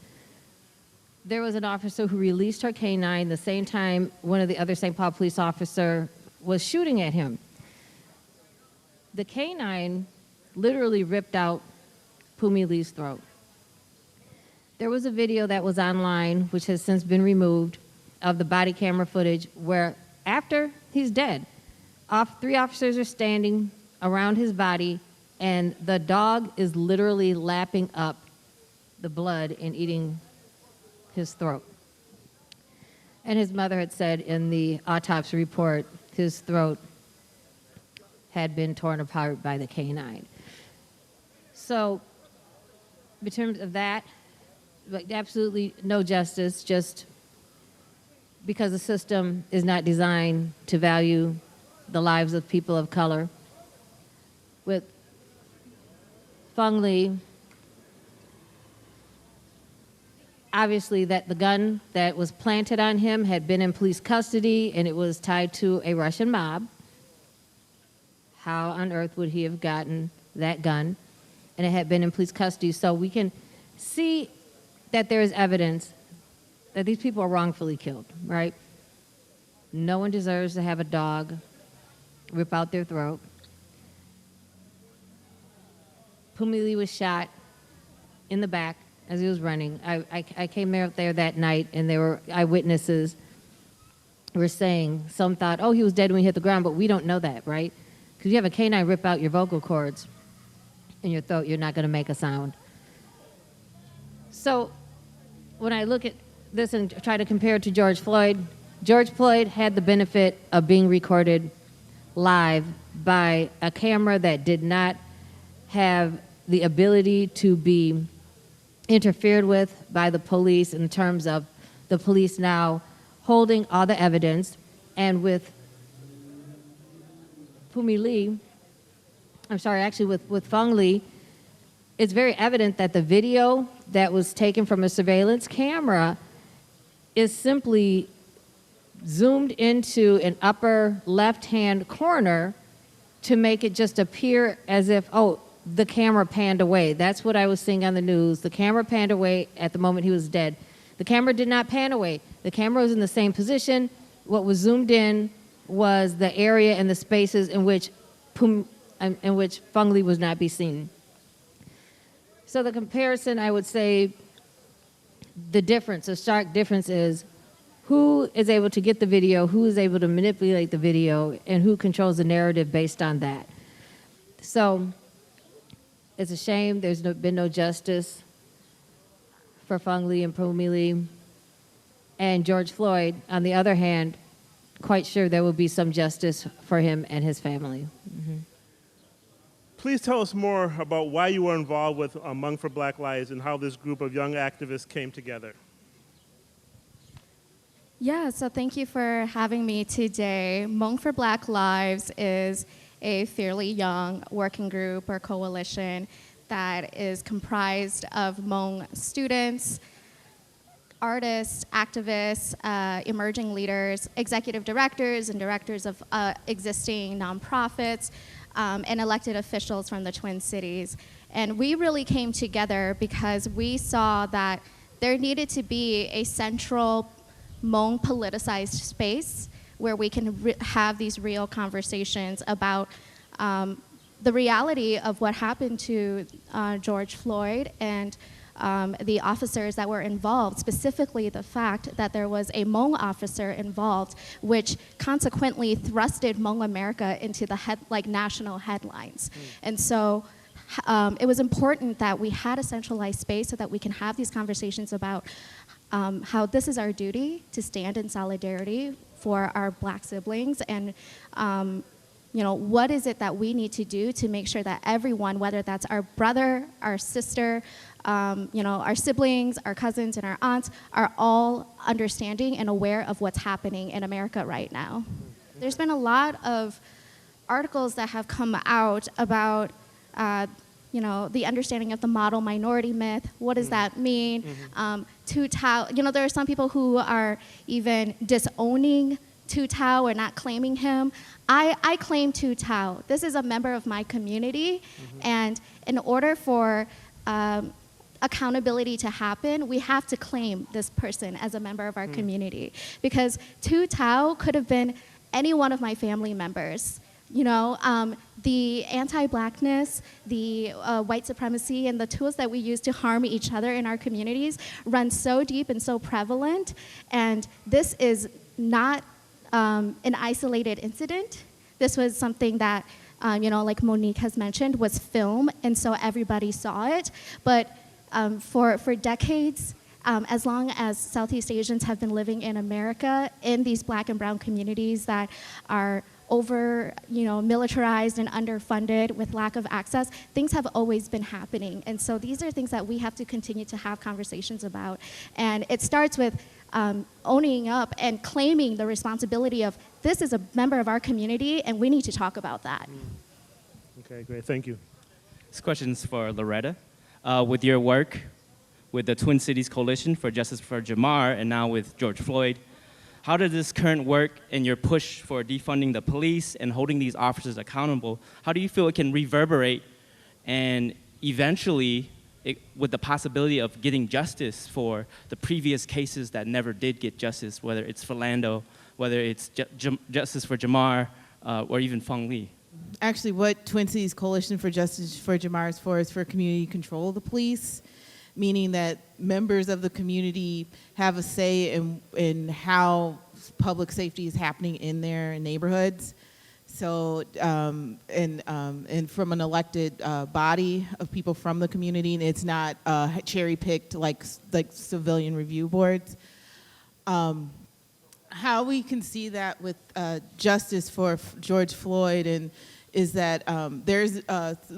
there was an officer who released her canine the same time one of the other St. Paul police officer was shooting at him. The canine literally ripped out Fong Lee's throat. There was a video that was online, which has since been removed, of the body camera footage where after he's dead, 3 officers are standing around his body and the dog is literally lapping up the blood and eating his throat. And his mother had said in the autopsy report, his throat had been torn apart by the canine. So, in terms of that, like, absolutely no justice, just because the system is not designed to value the lives of people of color. With Fong Lee, obviously that the gun that was planted on him had been in police custody and it was tied to a Russian mob. How on earth would he have gotten that gun? And it had been in police custody. So we can see that there is evidence that these people are wrongfully killed, right? No one deserves to have a dog rip out their throat. Fong Lee was shot in the back as he was running. I came out there that night and there were eyewitnesses were saying, some thought, oh, he was dead when he hit the ground, but we don't know that, right? Because you have a canine rip out your vocal cords in your throat, you're not going to make a sound. So when I look at this and try to compare it to George Floyd had the benefit of being recorded live by a camera that did not have the ability to be interfered with by the police in terms of the police now holding all the evidence. And with Fong Lee, with Fong Lee, it's very evident that the video that was taken from a surveillance camera is simply zoomed into an upper left-hand corner to make it just appear as if, oh, the camera panned away. That's what I was seeing on the news. The camera panned away at the moment he was dead. The camera did not pan away. The camera was in the same position. What was zoomed in was the area and the spaces in which Fong Lee was not be seen. So the comparison, I would say, the stark difference is who is able to get the video, who is able to manipulate the video, and who controls the narrative based on that. So it's a shame there's been no justice for Fong Lee and Fong Lee. And George Floyd, on the other hand, quite sure there will be some justice for him and his family. Mm-hmm. Please tell us more about why you were involved with Hmong for Black Lives and how this group of young activists came together. Yeah, so thank you for having me today. Hmong for Black Lives is a fairly young working group or coalition that is comprised of Hmong students, artists, activists, emerging leaders, executive directors and directors of existing nonprofits, and elected officials from the Twin Cities. And we really came together because we saw that there needed to be a central Hmong politicized space where we can have these real conversations about the reality of what happened to George Floyd and the officers that were involved, specifically the fact that there was a Hmong officer involved, which consequently thrusted Hmong America into the national headlines. And so it was important that we had a centralized space so that we can have these conversations about how this is our duty to stand in solidarity for our Black siblings, and what is it that we need to do to make sure that everyone, whether that's our brother, our sister, our siblings, our cousins, and our aunts, are all understanding and aware of what's happening in America right now. There's been a lot of articles that have come out about the understanding of the model minority myth. What does that mean? Thao, there are some people who are even disowning Thao or not claiming him. I claim Thao. This is a member of my community, and in order for accountability to happen, we have to claim this person as a member of our community. Because Thao could have been any one of my family members. You know, the anti-blackness, the white supremacy, and the tools that we use to harm each other in our communities run so deep and so prevalent. And this is not an isolated incident. This was something that, you know, like Monique has mentioned, was film, and so everybody saw it. But for decades, as long as Southeast Asians have been living in America, in these black and brown communities that are over, you know, militarized and underfunded with lack of access, things have always been happening. And so these are things that we have to continue to have conversations about. And it starts with owning up and claiming the responsibility of this is a member of our community and we need to talk about that. Okay, great, thank you. This question is for Loretta. With your work with the Twin Cities Coalition for Justice for Jamar and now with George Floyd, how does this current work and your push for defunding the police and holding these officers accountable, how do you feel it can reverberate and eventually, with the possibility of getting justice for the previous cases that never did get justice, whether it's Philando, whether it's justice for Jamar, or even Fong Lee? Actually, what Twin Cities Coalition for Justice for Jamar is for community control of the police, meaning that members of the community have a say in how public safety is happening in their neighborhoods. So, and from an elected body of people from the community, and it's not cherry-picked like civilian review boards. How we can see that with justice for George Floyd and is that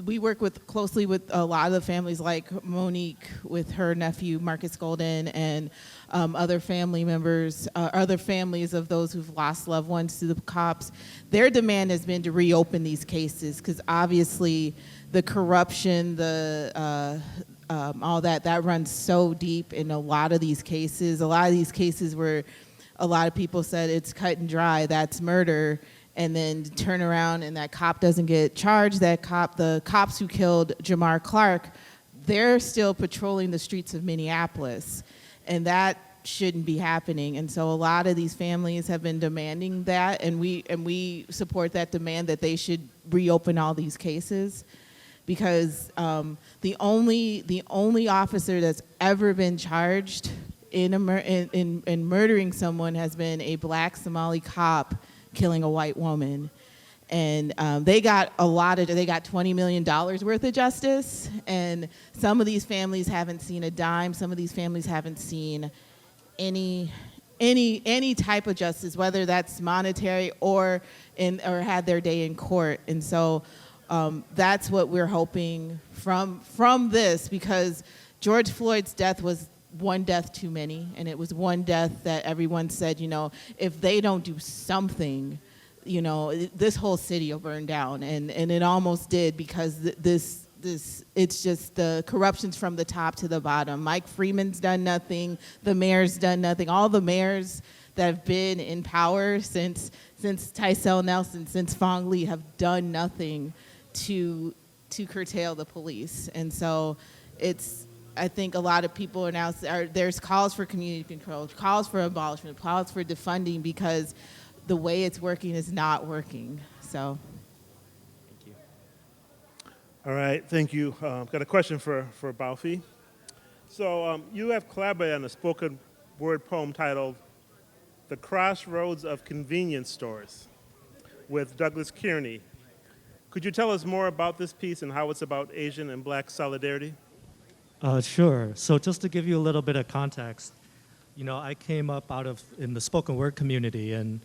we work closely with a lot of the families like Monique with her nephew Marcus Golden and other family members, other families of those who've lost loved ones to the cops. Their demand has been to reopen these cases because obviously the corruption, all that runs so deep in a lot of these cases. A lot of these cases where a lot of people said it's cut and dry, that's murder, and then turn around and that cop doesn't get charged. The cops who killed Jamar Clark, they're still patrolling the streets of Minneapolis, and that shouldn't be happening. And so a lot of these families have been demanding that, and we support that demand that they should reopen all these cases, because the only officer that's ever been charged in murdering someone has been a black Somali cop killing a white woman. And they got $20 million worth of justice, and some of these families haven't seen a dime. Some of these families haven't seen any type of justice, whether that's monetary or had their day in court. And so that's what we're hoping from this, because George Floyd's death was one death too many, and it was one death that everyone said, you know, if they don't do something, you know, this whole city will burn down, and it almost did, because it's just the corruption's from the top to the bottom. Mike Freeman's done nothing, the mayor's done nothing. All the mayors that have been in power since Tyrell Nelson, since Fong Lee, have done nothing to curtail the police. And so I think a lot of people are now, there's calls for community control, calls for abolishment, calls for defunding, because the way it's working is not working. So. Thank you. All right, thank you. Got a question for Baofi. So you have collaborated on a spoken word poem titled "The Crossroads of Convenience Stores" with Douglas Kearney. Could you tell us more about this piece and how it's about Asian and Black solidarity? Sure. So just to give you a little bit of context, you know, I came up in the spoken word community, and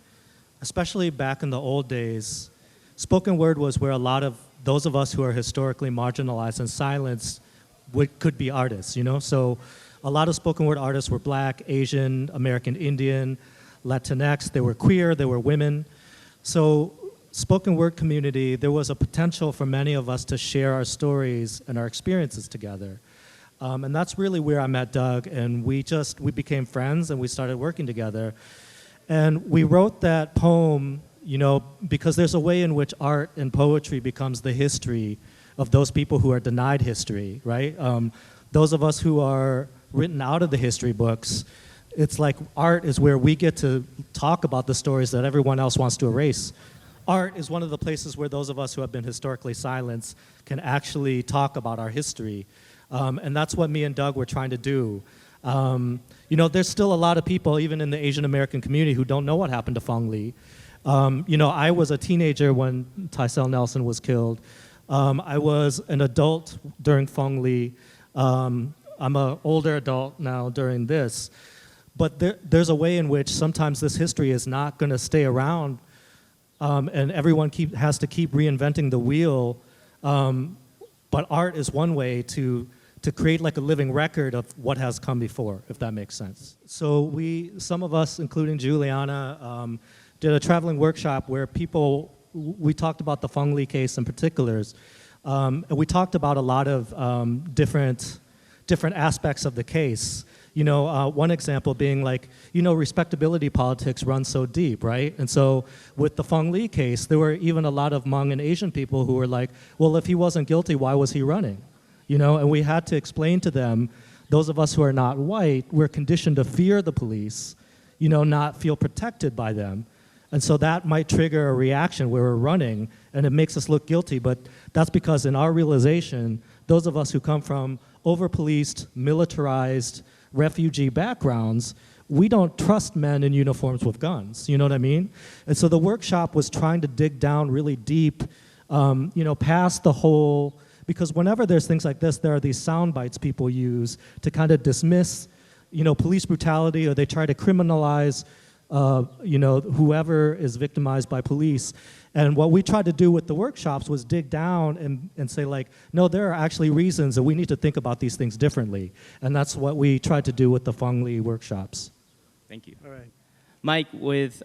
especially back in the old days, spoken word was where a lot of those of us who are historically marginalized and silenced could be artists, you know? So a lot of spoken word artists were Black, Asian, American Indian, Latinx, they were queer, they were women. So spoken word community, there was a potential for many of us to share our stories and our experiences together. And that's really where I met Doug, and we became friends and we started working together. And we wrote that poem, you know, because there's a way in which art and poetry becomes the history of those people who are denied history, right? those of us who are written out of the history books, it's like art is where we get to talk about the stories that everyone else wants to erase. Art is one of the places where those of us who have been historically silenced can actually talk about our history. And that's what me and Doug were trying to do. You know, there's still a lot of people, even in the Asian American community, who don't know what happened to Fong Lee. You know, I was a teenager when Tycel Nelson was killed. I was an adult during Fong Lee. I'm an older adult now during this. But there's a way in which sometimes this history is not going to stay around, and everyone has to keep reinventing the wheel. But art is one way to create like a living record of what has come before, if that makes sense. So some of us, including Juliana, did a traveling workshop where we talked about the Fong Lee case in particulars. And we talked about a lot of different aspects of the case. You know, one example being like, you know, respectability politics runs so deep, right? And so with the Fong Lee case, there were even a lot of Hmong and Asian people who were like, well, if he wasn't guilty, why was he running? You know, and we had to explain to them, those of us who are not white, we're conditioned to fear the police, you know, not feel protected by them. And so that might trigger a reaction where we're running, and it makes us look guilty, but that's because in our realization, those of us who come from over-policed, militarized, refugee backgrounds, we don't trust men in uniforms with guns, you know what I mean? And so the workshop was trying to dig down really deep, you know, past the whole, because whenever there's things like this, there are these sound bites people use to kind of dismiss, you know, police brutality, or they try to criminalize, you know, whoever is victimized by police. And what we tried to do with the workshops was dig down and say like, no, there are actually reasons that we need to think about these things differently. And that's what we tried to do with the Fong Lee workshops. Thank you. All right. Mike, with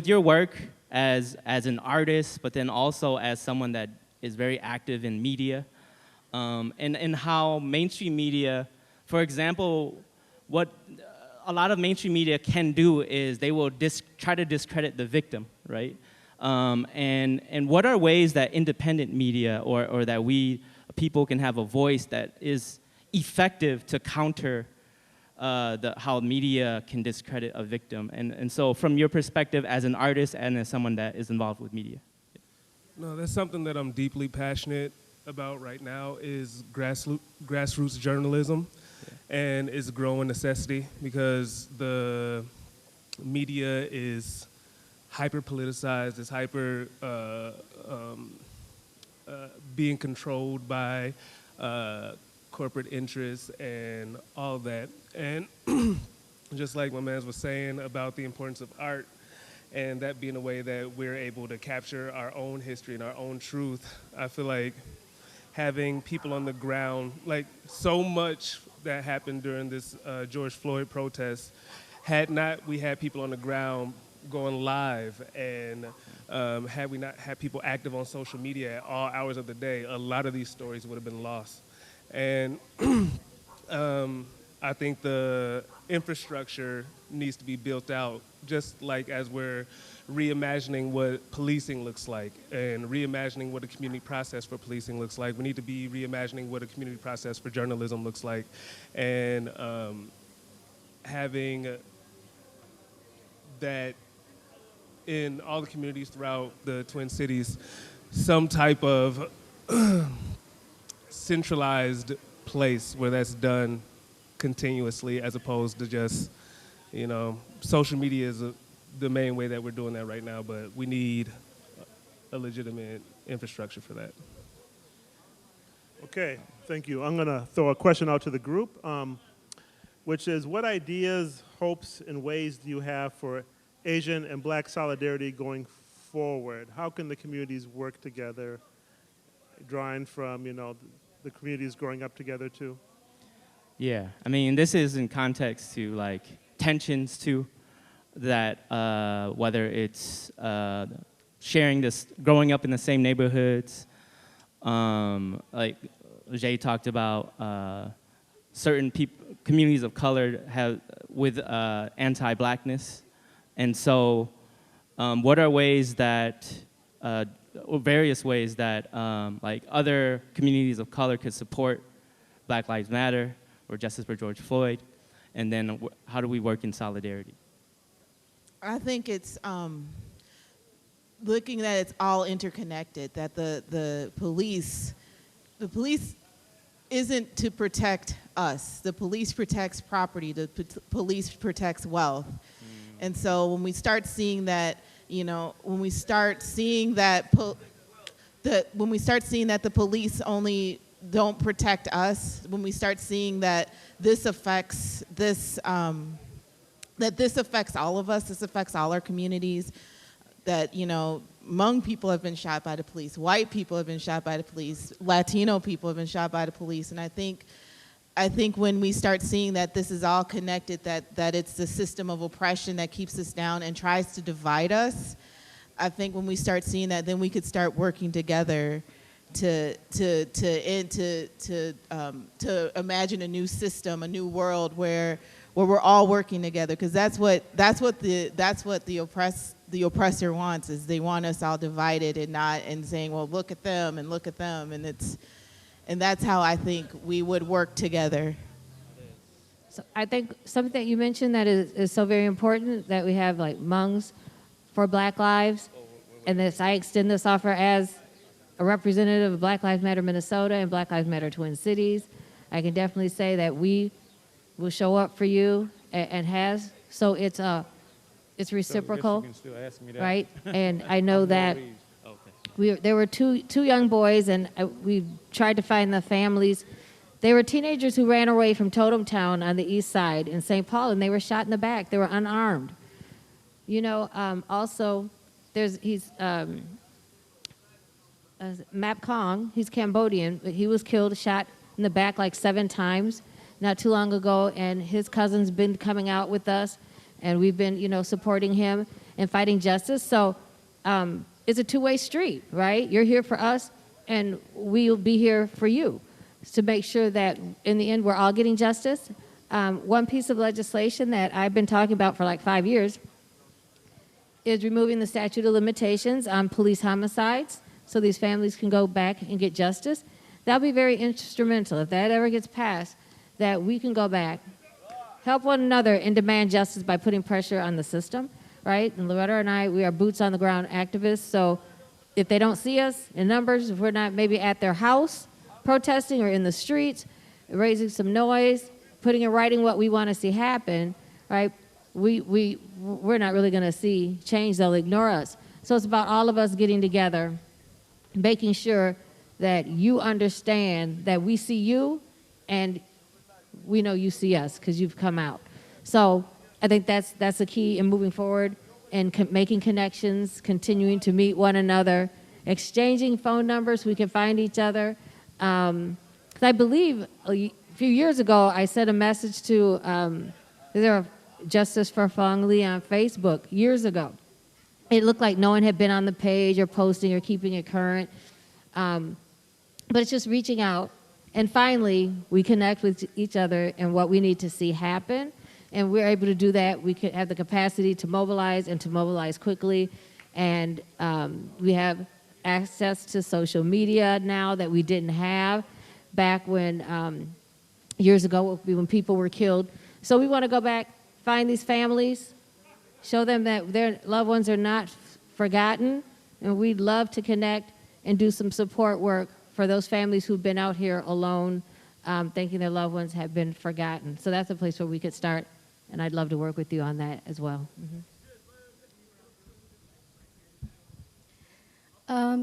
your work as an artist, but then also as someone that is very active in media, and how mainstream media, for example, what a lot of mainstream media can do is they will try to discredit the victim, right? And what are ways that independent media or that we people can have a voice that is effective to counter how media can discredit a victim? And so from your perspective as an artist and as someone that is involved with media. No, that's something that I'm deeply passionate about right now is grassroots journalism. And it's a growing necessity because the media is hyper-politicized, it's being controlled by corporate interests and all that. And just like my man was saying about the importance of art, and that being a way that we're able to capture our own history and our own truth, I feel like having people on the ground, like so much that happened during this George Floyd protest, had not we had people on the ground going live, and had we not had people active on social media at all hours of the day, a lot of these stories would have been lost. And I think the infrastructure needs to be built out, just like as we're reimagining what policing looks like and reimagining what a community process for policing looks like. We need to be reimagining what a community process for journalism looks like, and having that in all the communities throughout the Twin Cities, some type of centralized place where that's done continuously, as opposed to just, you know, social media is the main way that we're doing that right now, but we need a legitimate infrastructure for that. Okay, thank you. I'm gonna throw a question out to the group, which is, what ideas, hopes, and ways do you have for Asian and Black solidarity going forward? How can the communities work together, drawing from, you know, the communities growing up together too? Yeah, I mean, this is in context to like tensions too, that whether it's sharing this, growing up in the same neighborhoods, like Jay talked about, certain communities of color have with anti-Blackness, and so what are ways that, or various ways that like other communities of color could support Black Lives Matter or Justice for George Floyd? And then how do we work in solidarity? I think it's looking that it's all interconnected, that the police isn't to protect us. The police protects property, the police protects wealth. And so when we start seeing that, when we start seeing that the police only don't protect us, when we start seeing that this affects all of us, this affects all our communities, that, Hmong people have been shot by the police, white people have been shot by the police, Latino people have been shot by the police. And I think when we start seeing that this is all connected, that it's the system of oppression that keeps us down and tries to divide us, I think when we start seeing that, then we could start working together to imagine a new system, a new world where we're all working together, because that's what the oppressor wants, is they want us all divided and saying, well, look at them, and that's how I think we would work together. So I think something that you mentioned that is so very important, that we have like Hmongs for Black Lives, and this, I extend this offer as a representative of Black Lives Matter Minnesota and Black Lives Matter Twin Cities. I can definitely say that we will show up for you and has. So it's reciprocal, right? And I know that there were two young boys, and we tried to find the families. They were teenagers who ran away from Totem Town on the east side in St. Paul, and they were shot in the back. They were unarmed. Also, he's Map Kong, he's Cambodian, but he was killed, shot in the back like 7 times not too long ago, and his cousin's been coming out with us, and we've been, supporting him and fighting justice. So it's a two-way street, right? You're here for us, and we'll be here for you to make sure that in the end we're all getting justice. One piece of legislation that I've been talking about for like 5 years is removing the statute of limitations on police homicides so these families can go back and get justice. That'll be very instrumental. If that ever gets passed, that we can go back, help one another, and demand justice by putting pressure on the system, right? And Loretta and I, we are boots on the ground activists, so if they don't see us in numbers, if we're not maybe at their house protesting or in the streets, raising some noise, putting in writing what we want to see happen, right? We're not really going to see change. They'll ignore us. So it's about all of us getting together, making sure that you understand that we see you and we know you see us because you've come out. So I think that's the key in moving forward and making connections, continuing to meet one another, exchanging phone numbers so we can find each other. Because I believe a few years ago I sent a message to Justice for Fong Lee on Facebook years ago. It looked like no one had been on the page or posting or keeping it current. But it's just reaching out. And finally, we connect with each other and what we need to see happen. And we're able to do that. We could have the capacity to mobilize and to mobilize quickly. And we have access to social media now that we didn't have back when, years ago, when people were killed. So we want to go back, find these families, show them that their loved ones are not forgotten. And we'd love to connect and do some support work for those families who've been out here alone, thinking their loved ones have been forgotten. So that's a place where we could start, and I'd love to work with you on that as well.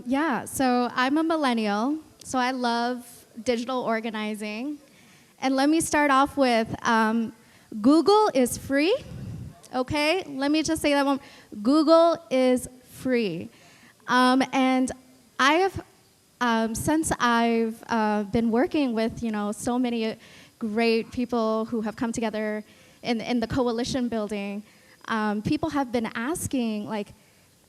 Yeah, so I'm a millennial, so I love digital organizing. And let me start off with Google is free, okay? Let me just say that one. Google is free. And I have, since I've been working with, so many great people who have come together in the coalition building, people have been asking, like,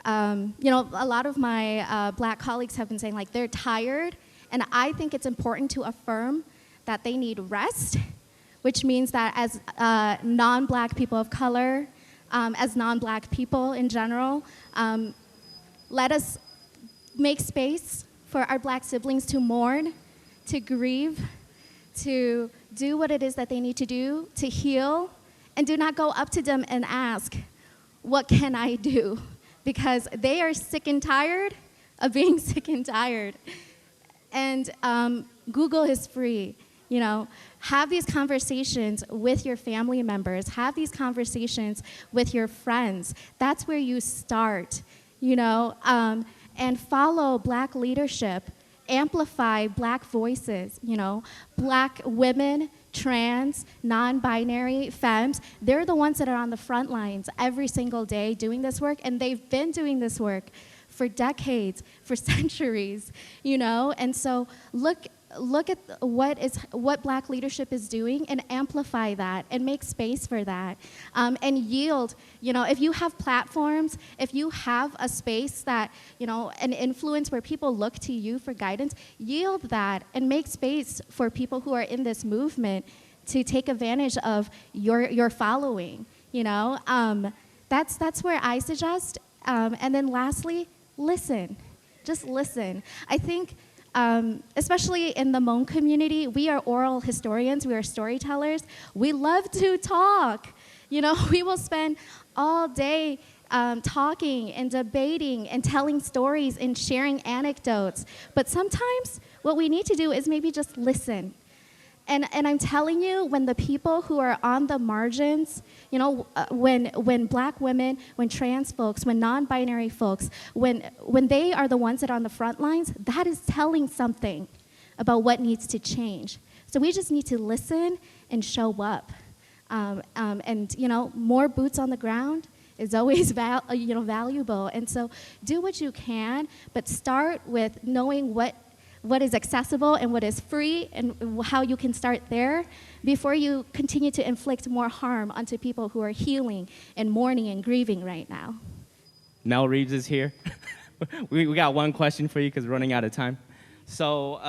a lot of my Black colleagues have been saying, like, they're tired, and I think it's important to affirm that they need rest, which means that as non-Black people of color, as non-Black people in general, let us make space for our Black siblings to mourn, to grieve, to do what it is that they need to do to heal, and do not go up to them and ask, what can I do? Because they are sick and tired of being sick and tired. And Google is free. You know, have these conversations with your family members. Have these conversations with your friends. That's where you start, you know, and follow Black leadership. Amplify Black voices, you know, Black women, trans, non-binary, femmes. They're the ones that are on the front lines every single day doing this work, and they've been doing this work for decades, for centuries, you know. And so look at what Black leadership is doing, and amplify that and make space for that, and yield. You know, if you have platforms, if you have a space that, you know, an influence where people look to you for guidance, yield that and make space for people who are in this movement to take advantage of your following. You know, that's where I suggest. And then lastly, listen. Just listen. I think. Especially in the Hmong community, we are oral historians, we are storytellers. We love to talk. You know, we will spend all day talking and debating and telling stories and sharing anecdotes. But sometimes what we need to do is maybe just listen. And I'm telling you, when the people who are on the margins, you know, when Black women, when trans folks, when non-binary folks, when they are the ones that are on the front lines, that is telling something about what needs to change. So we just need to listen and show up. And, you know, more boots on the ground is always valuable. And so do what you can, but start with knowing what is accessible and what is free, and how you can start there before you continue to inflict more harm onto people who are healing and mourning and grieving right now. Mel Reeves is here. we got one question for you because we're running out of time. So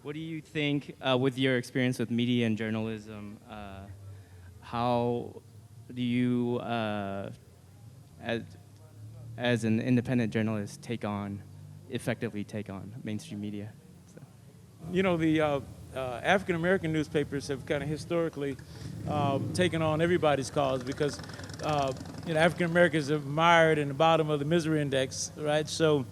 what do you think, with your experience with media and journalism, how do you, as an independent journalist, effectively take on mainstream media? So. You know, the African American newspapers have kind of historically taken on everybody's cause, because you know, African Americans are mired in the bottom of the misery index, right? So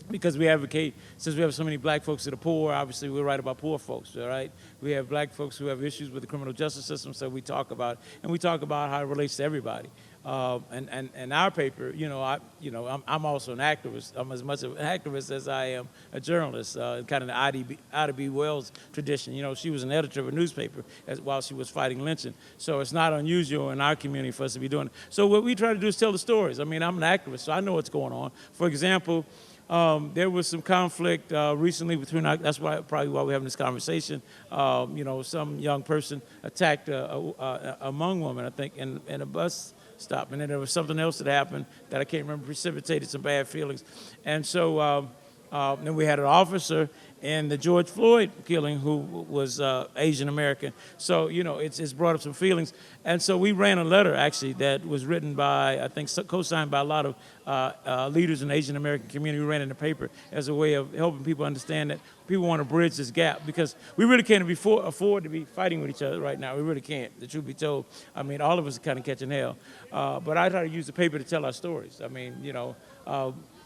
because we advocate, since we have so many Black folks that are poor, obviously we write about poor folks, all right? We have Black folks who have issues with the criminal justice system, so we talk about it, and we talk about how it relates to everybody. And our paper, you know, I'm also an activist. I'm as much of an activist as I am a journalist, kind of the Ida B. Wells tradition. You know, she was an editor of a newspaper while she was fighting lynching. So it's not unusual in our community for us to be doing it. So what we try to do is tell the stories. I mean, I'm an activist, so I know what's going on. For example, there was some conflict recently between, that's probably why we're having this conversation. You know, some young person attacked a Hmong woman, I think, in a bus stop. And then there was something else that happened that I can't remember, precipitated some bad feelings. And so then we had an officer in the George Floyd killing who was Asian American. So, you know, it's brought up some feelings. And so we ran a letter, actually, that was written by, I think, co-signed by a lot of leaders in the Asian American community. We ran it in the paper as a way of helping people understand that people want to bridge this gap, because we really can't afford to be fighting with each other right now. We really can't, the truth be told. I mean, all of us are kind of catching hell. But I try to use the paper to tell our stories. I mean, you know,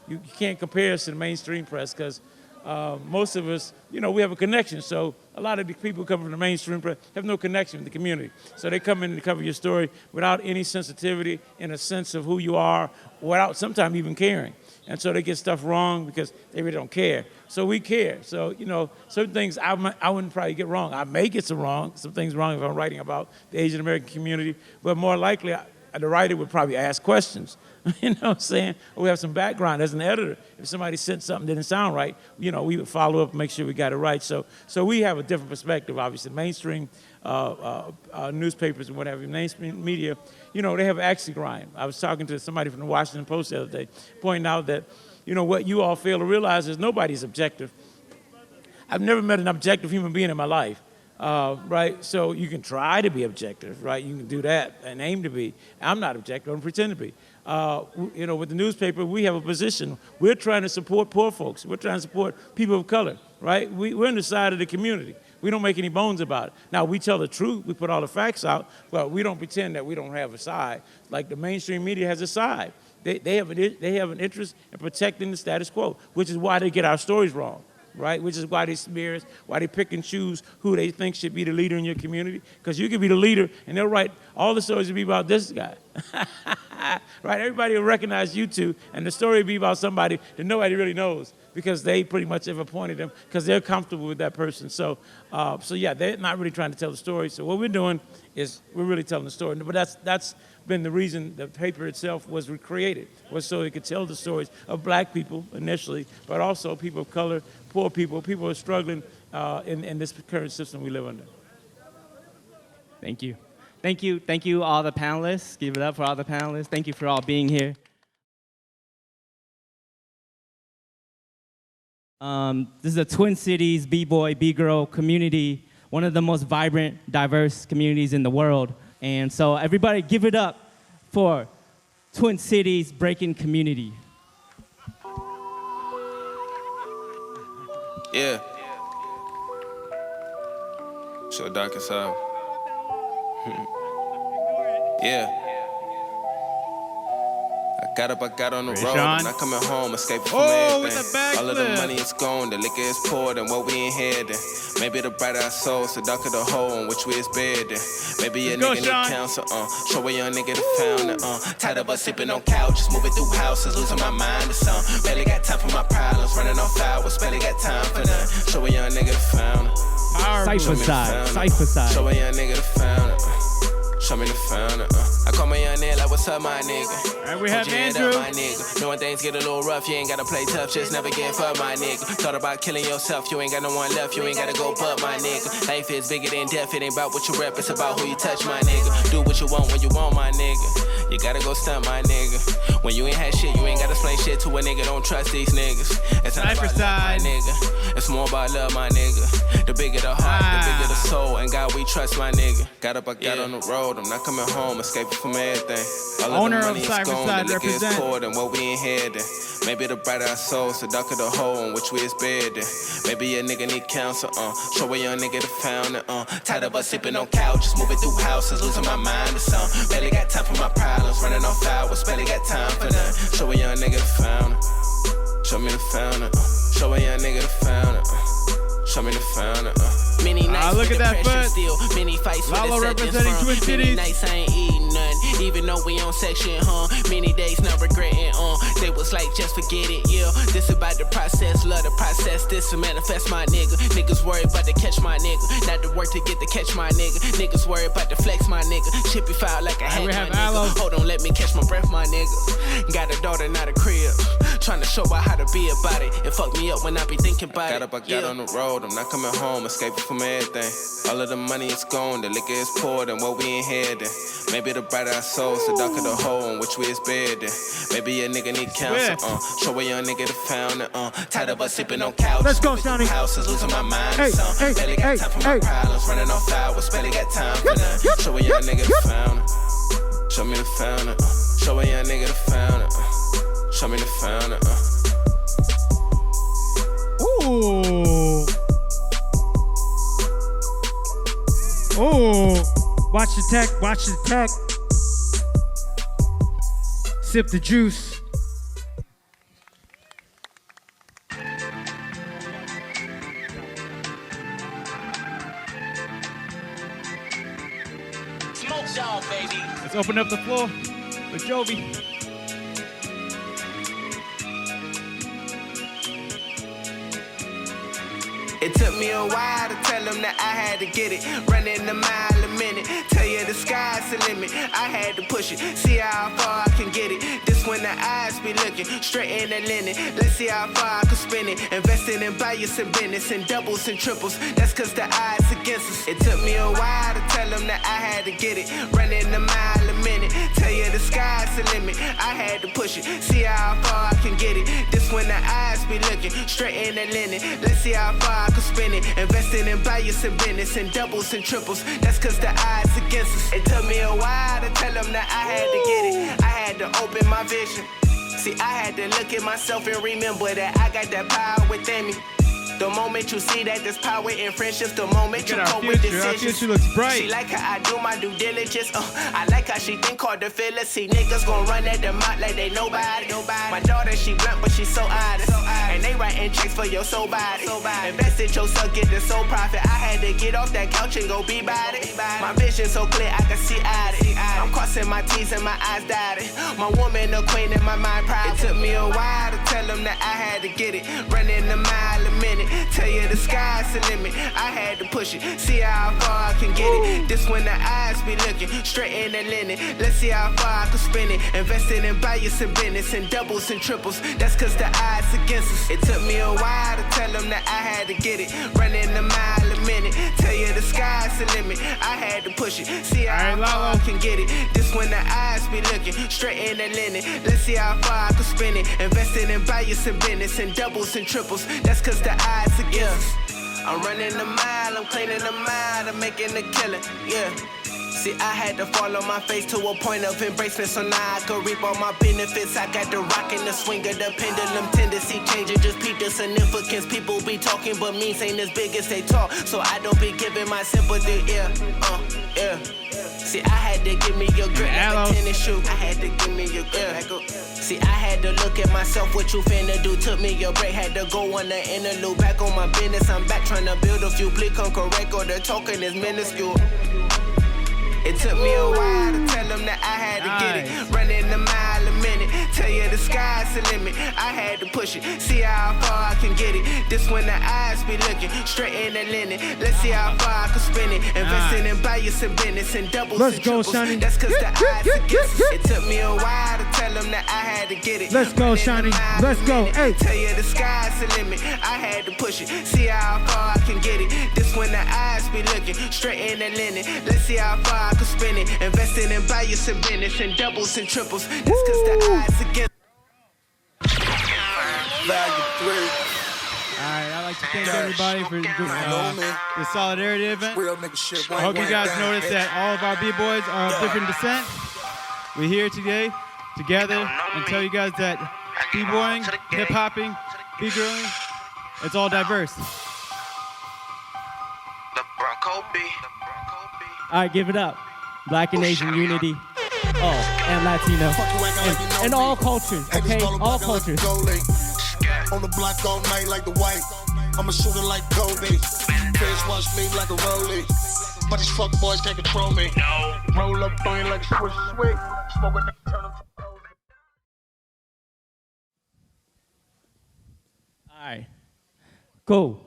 you can't compare us to the mainstream press, because most of us, you know, we have a connection. So a lot of the people who come from the mainstream press have no connection with the community. So they come in to cover your story without any sensitivity, in a sense of who you are, without sometimes even caring. And so they get stuff wrong because they really don't care. So we care. So, you know, certain things I wouldn't probably get wrong. I may get some things wrong if I'm writing about the Asian American community, but more likely the writer would probably ask questions. You know what I'm saying? Or we have some background as an editor. If somebody said something that didn't sound right, you know, we would follow up and make sure we got it right. So we have a different perspective, obviously. Mainstream newspapers and whatever, mainstream media, you know, they have axe to grind. I was talking to somebody from the Washington Post the other day, pointing out that, you know, what you all fail to realize is nobody's objective. I've never met an objective human being in my life. Right? So you can try to be objective, right? You can do that and aim to be. I'm not objective, I don't pretend to be. With the newspaper, we have a position. We're trying to support poor folks. We're trying to support people of color. right? We're on the side of the community. We don't make any bones about it. Now, we tell the truth. We put all the facts out, but we don't pretend that we don't have a side. Like the mainstream media has a side. They have an interest in protecting the status quo, which is why they get our stories wrong, right? Which is why they smear us, why they pick and choose who they think should be the leader in your community. Because you could be the leader, and they'll write all the stories will be about this guy, right? Everybody will recognize you two, and the story will be about somebody that nobody really knows because they pretty much have appointed them because they're comfortable with that person. So yeah, they're not really trying to tell the story. So what we're doing is we're really telling the story. But that's been the reason the paper itself was created, was so it could tell the stories of black people initially, but also people of color, poor people who are struggling in this current system we live under. Thank you. Thank you. Thank you, all the panelists. Give it up for all the panelists. Thank you for all being here. This is a Twin Cities B-boy, B-girl community, one of the most vibrant, diverse communities in the world. And so everybody give it up for Twin Cities breaking community. Yeah. Show dark as hell. Yeah. I got on the road, I'm not coming home, escaping from everything. All of the money is gone, the liquor is poured, and what we inherited. Maybe the brighter our souls, the darker the hole in which we is buried in. Maybe a nigga need counsel, show a young nigga the founder, tired of us sipping on couches, moving through houses, losing my mind or something. Barely got time for my problems, running on flowers, barely got time for none. Show a young nigga the founder. Cypher side, cypher side. Show a young nigga the founder. Show me the founder. I call my young nigga like, what's up, my nigga? And we have Andrew. Up, my nigga. Knowing things get a little rough, you ain't gotta play tough, just never give up, my nigga. Thought about killing yourself, you ain't got no one left, you ain't gotta go but, my nigga. Life is bigger than death, it ain't about what you rep, it's about who you touch, my nigga. Do what you want when you want, my nigga. You gotta go stunt, my nigga. When you ain't had shit, you ain't gotta explain shit to a nigga, don't trust these niggas. It's not about love, my nigga. It's more about love, my nigga. The bigger the heart, the bigger the soul, and God we trust, my nigga. Got up, I got on the road, I'm not coming home, escaping from everything. All of Owner the of money is Cypher gone, Side the liquor is represent. poured, and what we inherited. Maybe the brighter our souls, the darker the hole in which we is buried in. Maybe a nigga need counsel, show a young nigga the founder, tired of us sipping on couches, moving through houses, losing my mind or something. Barely got time for my problems, running on flowers, barely got time for none. Show a young nigga the founder, show me the founder, show a young nigga the founder, show me the founder. Many nights look with at that depression foot. still, many fights with Lalo the seconds representing from. Twin Many Cities. nights I ain't eating nothing, even though we on section, Many days not regretting, They was like, just forget it, yeah. This about the process, love the process, this to manifest my nigga. Niggas worried about to catch my nigga, not to work to get to catch my nigga. Niggas worried about to flex my nigga, chippy foul like a hat, my nigga. Hold on, let me catch my breath, my nigga. Got a daughter, not a crib, trying to show her how to be about it. It fucked me up when I be thinking about it. I got on the road, I'm not coming home, escaping from everything. All of the money is gone, the liquor is poured, and what we inherited. Maybe the brighter our souls, the darker the hole in which we is buried in. Maybe a nigga need counsel, show a young nigga the founder, tired of us sipping on couches. Let's go, Shawnee. Houses, losing my mind or something. Barely got time for my problems, running on flowers, barely got time for none. Show a young nigga the founder, show me the founder, show a young nigga the founder, show me the founder. Ooh. Oh, watch the tech, watch the tech. Sip the juice. Smoke y'all, baby. Let's open up the floor with Jovi. It took me a while to tell them that I had to get it. Running a mile a minute, tell you the sky's the limit. I had to push it, see how far I can get it. This when the eyes be looking, straight in the linen. Let's see how far I can spin it. Investing in bias and business, in doubles and triples. That's cause the odds against us. It took me a while to tell them that I had to get it. Running a mile a minute, tell you the sky's the limit. I had to push it, see how far I can get it. This when the eyes be looking, straight in the linen. Let's see how far I can spin it. Investing in bias and business, in doubles and triples. That's cause the odds against us. It took me a while to tell them that I had to get it. I had to open my vision. See, I had to look at myself and remember that I got that power within me. The moment you see that there's power in friendships, the moment you Look at come our with future. Our decisions. future looks bright. She like how I do my due diligence. I like how she think hard to feel it. See niggas gon' run at the mouth like they nobody. My daughter, she blunt, but she so honest. And they writing checks for your soul body. Invest in yourself, get the soul profit. I had to get off that couch and go be about it. My vision so clear, I can see out it. I'm crossing my T's and my eyes dotted. My woman, the queen in my mind proud. It took me a while to tell them that I had to get it. Running a mile a minute. Tell you the sky's the limit. I had to push it. See how far I can get it. This when the eyes be looking straight in the linen. Let's see how far I can spin it. Invested in buyers and business and doubles and triples. That's cause the odds against us. It took me a while to tell them that I had to get it. Running a mile a minute. Tell you the sky's the limit. I had to push it. See how far I can get it. This when the eyes be looking straight in the linen. Let's see how far I can spin it. Invested in buyers and business and doubles and triples. That's cause the odds against us. I'm running a mile, I'm cleaning a mile, I'm making a killing, yeah. See, I had to fall on my face to a point of embracement, so now I can reap all my benefits. I got the rock and the swing of the pendulum, tendency changing, just peep the significance. People be talking, but means ain't as big as they talk, so I don't be giving my sympathy, yeah. See, I had to give me your grip like a tennis shoe. I had to give me your grip. See, I had to look at myself, what you finna do. Took me a break, had to go on the interlude. Back on my business, I'm back trying to build a few. Please come correct or the token is minuscule. It took me a while to tell them that I had to get it. Running a mile a minute. Tell you the sky's the limit. I had to push it. See how far I can get it. This when the eyes be looking straight in the linen. Let's see how far I can spin it. Investing in buyers and business and doubles and triples. That's cause the odds against us. It took me a while to tell them that I had to get it. Let's go, Shiny. Let's go. Hey. Tell you the sky's the limit. I had to push it. See how far I can get it. This when the eyes be looking straight in the linen. Let's see how far I can spin it. Investing in buyers and business and doubles and triples. That's cause the odds against. Alright, I'd like to thank everybody for the solidarity event. I hope you guys noticed that all of our B-boys are of different descent. We're here today together and tell you guys that B-boying, hip-hopping, B-girling, it's all diverse. Alright, give it up. Black and Asian unity. Oh, and Latino. And all cultures, okay? All cultures. On the block all night like the white. I'm a shooter like Kobe. Fans watch me like a rollie. But these fuck boys can't control me. Roll up on you like Swiss sweet. Smoking the turn up. Alright. Cool.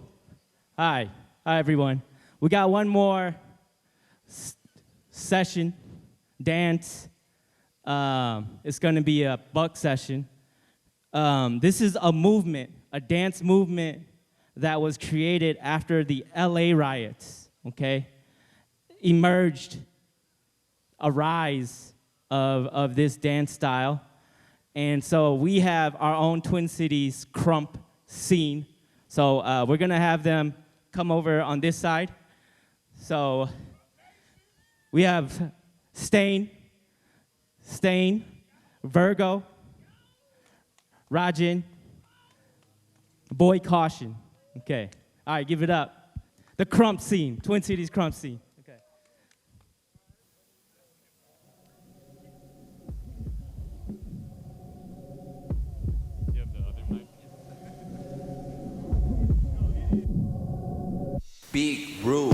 Hi. Hi, everyone. We got one more session, dance. It's going to be a buck session. This is a movement, a dance movement that was created after the LA riots, okay? Emerged a rise of this dance style. And so we have our own Twin Cities krump scene. So we're gonna have them come over on this side. So we have Stain, Virgo, Rajan, Boy Caution. Okay. All right, give it up. The krump scene, Twin Cities krump scene. Okay. Big Rule.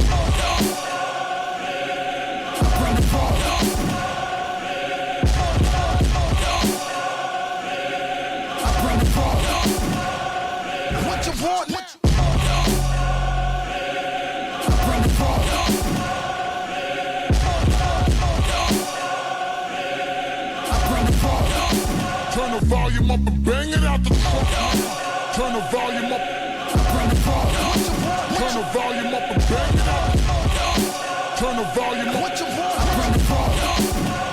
What you want? What you turn the volume up and bang it out the truck. Turn the volume up. Turn the volume up and bang it out. Turn the volume up. What you want?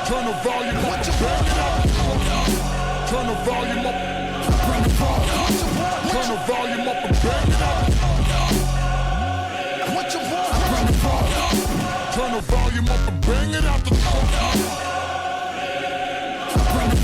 Turn the volume up and bang it out. Turn the volume up. Turn the volume up and bang it out. What you want? Turn the volume up and bang it out the truck. Bring the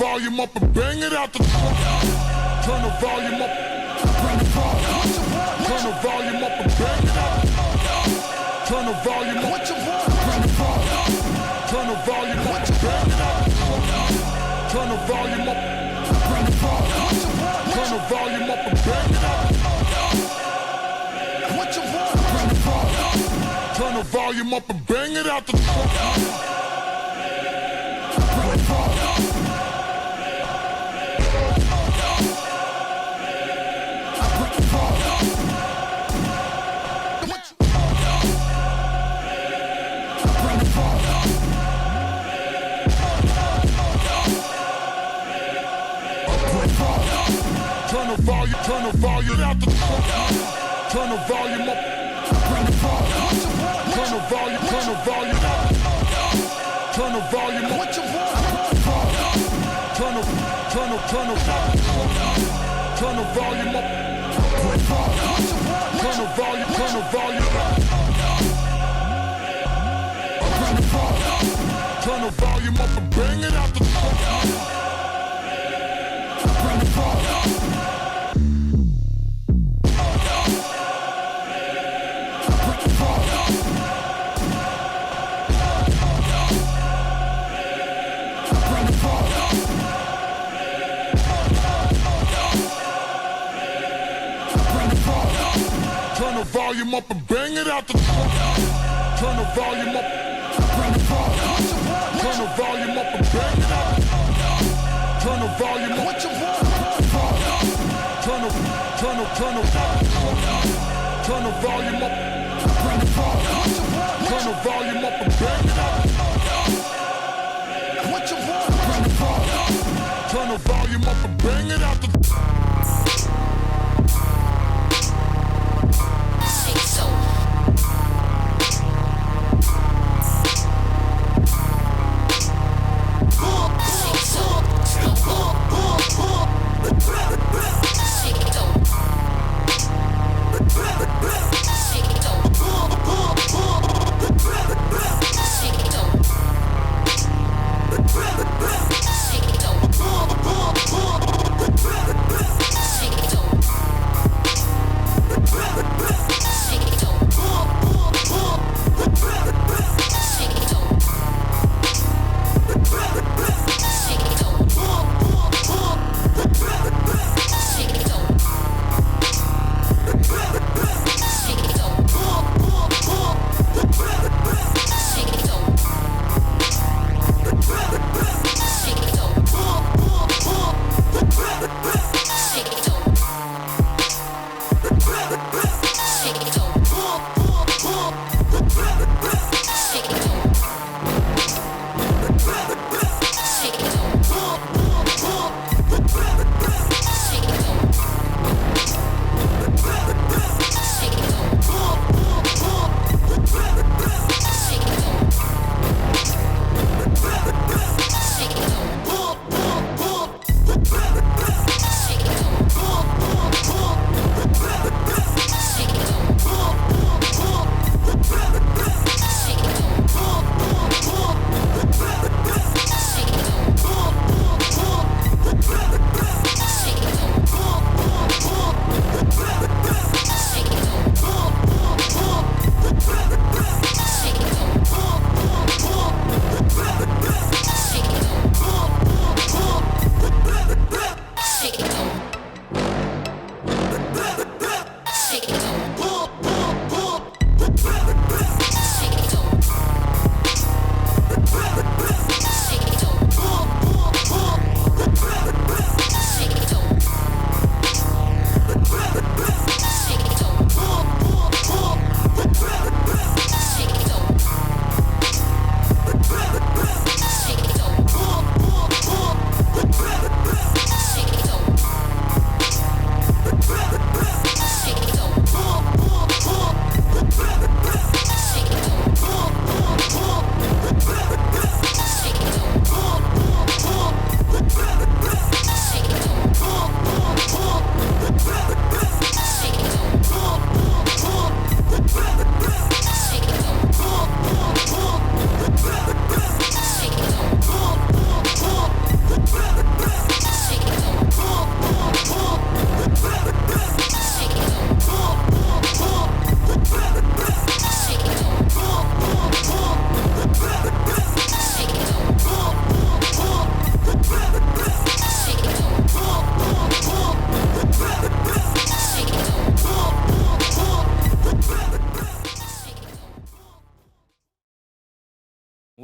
volume up and bang it out the trunk. Turn the volume up. Turn the volume up and bang it out. Turn the volume up. Turn the volume up and bang it out. Turn the volume up. Turn the volume up and bang it out. Turn the volume up and bang it out the trunk. Turn the volume out the trunk. Turn the volume up. Turn the volume up. Turn the volume up. Turn the volume up. Turn the volume up. Turn the volume up and bang it out the trunk. Turn the volume up and bang it out the trunk. Turn the volume up. Turn the volume up and bang it out. Turn the volume up. Turn the volume up. Turn the volume up and bang it out. Turn the volume up and bang it out. Shake it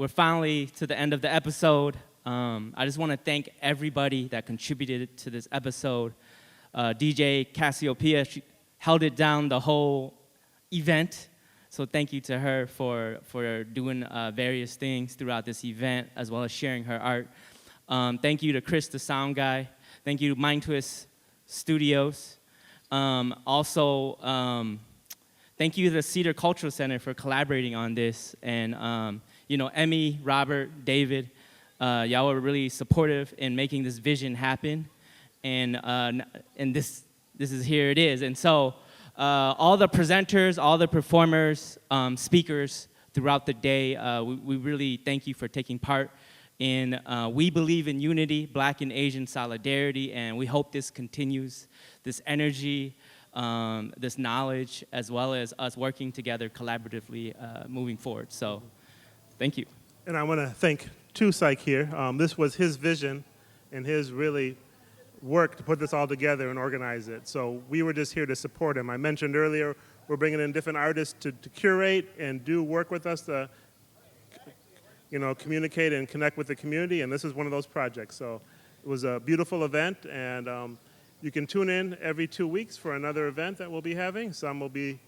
we're finally to the end of the episode. I just want to thank everybody that contributed to this episode. DJ Cassie Opia, she held it down the whole event. So thank you to her for doing various things throughout this event, as well as sharing her art. Thank you to Chris, the sound guy. Thank you to Mind Twist Studios. Also, thank you to the Cedar Cultural Center for collaborating on this. And, you know, Emmy, Robert, David, y'all were really supportive in making this vision happen. And this is, here it is. And so all the presenters, all the performers, speakers throughout the day, we really thank you for taking part in We Believe in Unity, Black and Asian Solidarity, and we hope this continues, this energy, this knowledge, as well as us working together collaboratively moving forward. So thank you. And I want to thank Tou SaiK here. This was his vision and his really work to put this all together and organize it. So we were just here to support him. I mentioned earlier, we're bringing in different artists to curate and do work with us to, you know, communicate and connect with the community, and this is one of those projects. So it was a beautiful event, and you can tune in every 2 weeks for another event that we'll be having. Some will be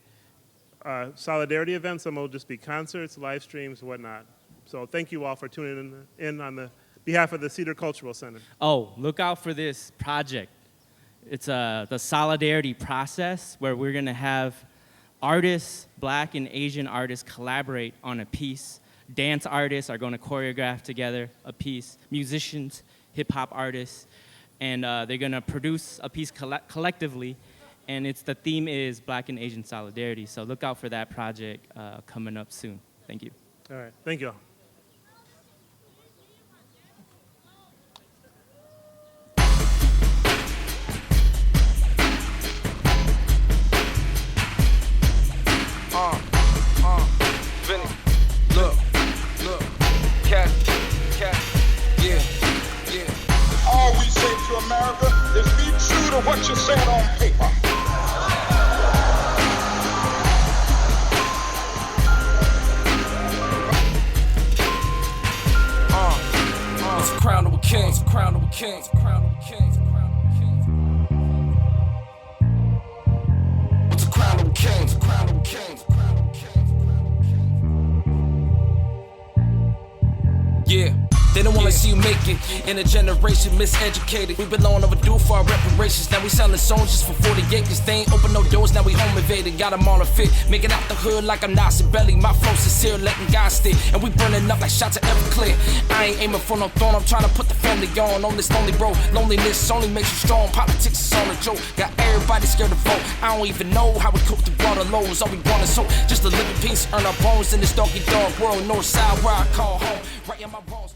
solidarity events, some will just be concerts, live streams, whatnot. So thank you all for tuning in on the behalf of the Cedar Cultural Center. Oh, look out for this project. It's the solidarity process, where we're gonna have artists, Black and Asian artists, collaborate on a piece. Dance artists are gonna choreograph together a piece. Musicians, hip hop artists, and they're gonna produce a piece collectively, and the theme is Black and Asian Solidarity. So look out for that project coming up soon. Thank you. All right, thank you all. Vinny, look, cat, yeah. All we say to America is be true to what you said on paper. It's a crown of a king, it's a crown of a king, it's a crown of a king, it's a crown of a king. It's a crown of a king, it's a crown of a king, it's a crown of a king. Yeah. They don't wanna see you make it. In a generation miseducated. We've been long overdue for our reparations. Now we selling songs just for 40 acres. They ain't open no doors, now we home invaded. Got them on a fit, making out the hood like I'm Nasir Belly. My flow sincere, letting God stay. And we burning up like shots of Everclear. I ain't aiming for no throne, I'm trying to put the family on this lonely road. Loneliness only makes you strong, politics is all a joke. Got everybody scared to vote. I don't even know how we cope through water lows. All we want is hope, just to live in peace, earn our bones in this doggy dog world. North side where I call home, right in my bones.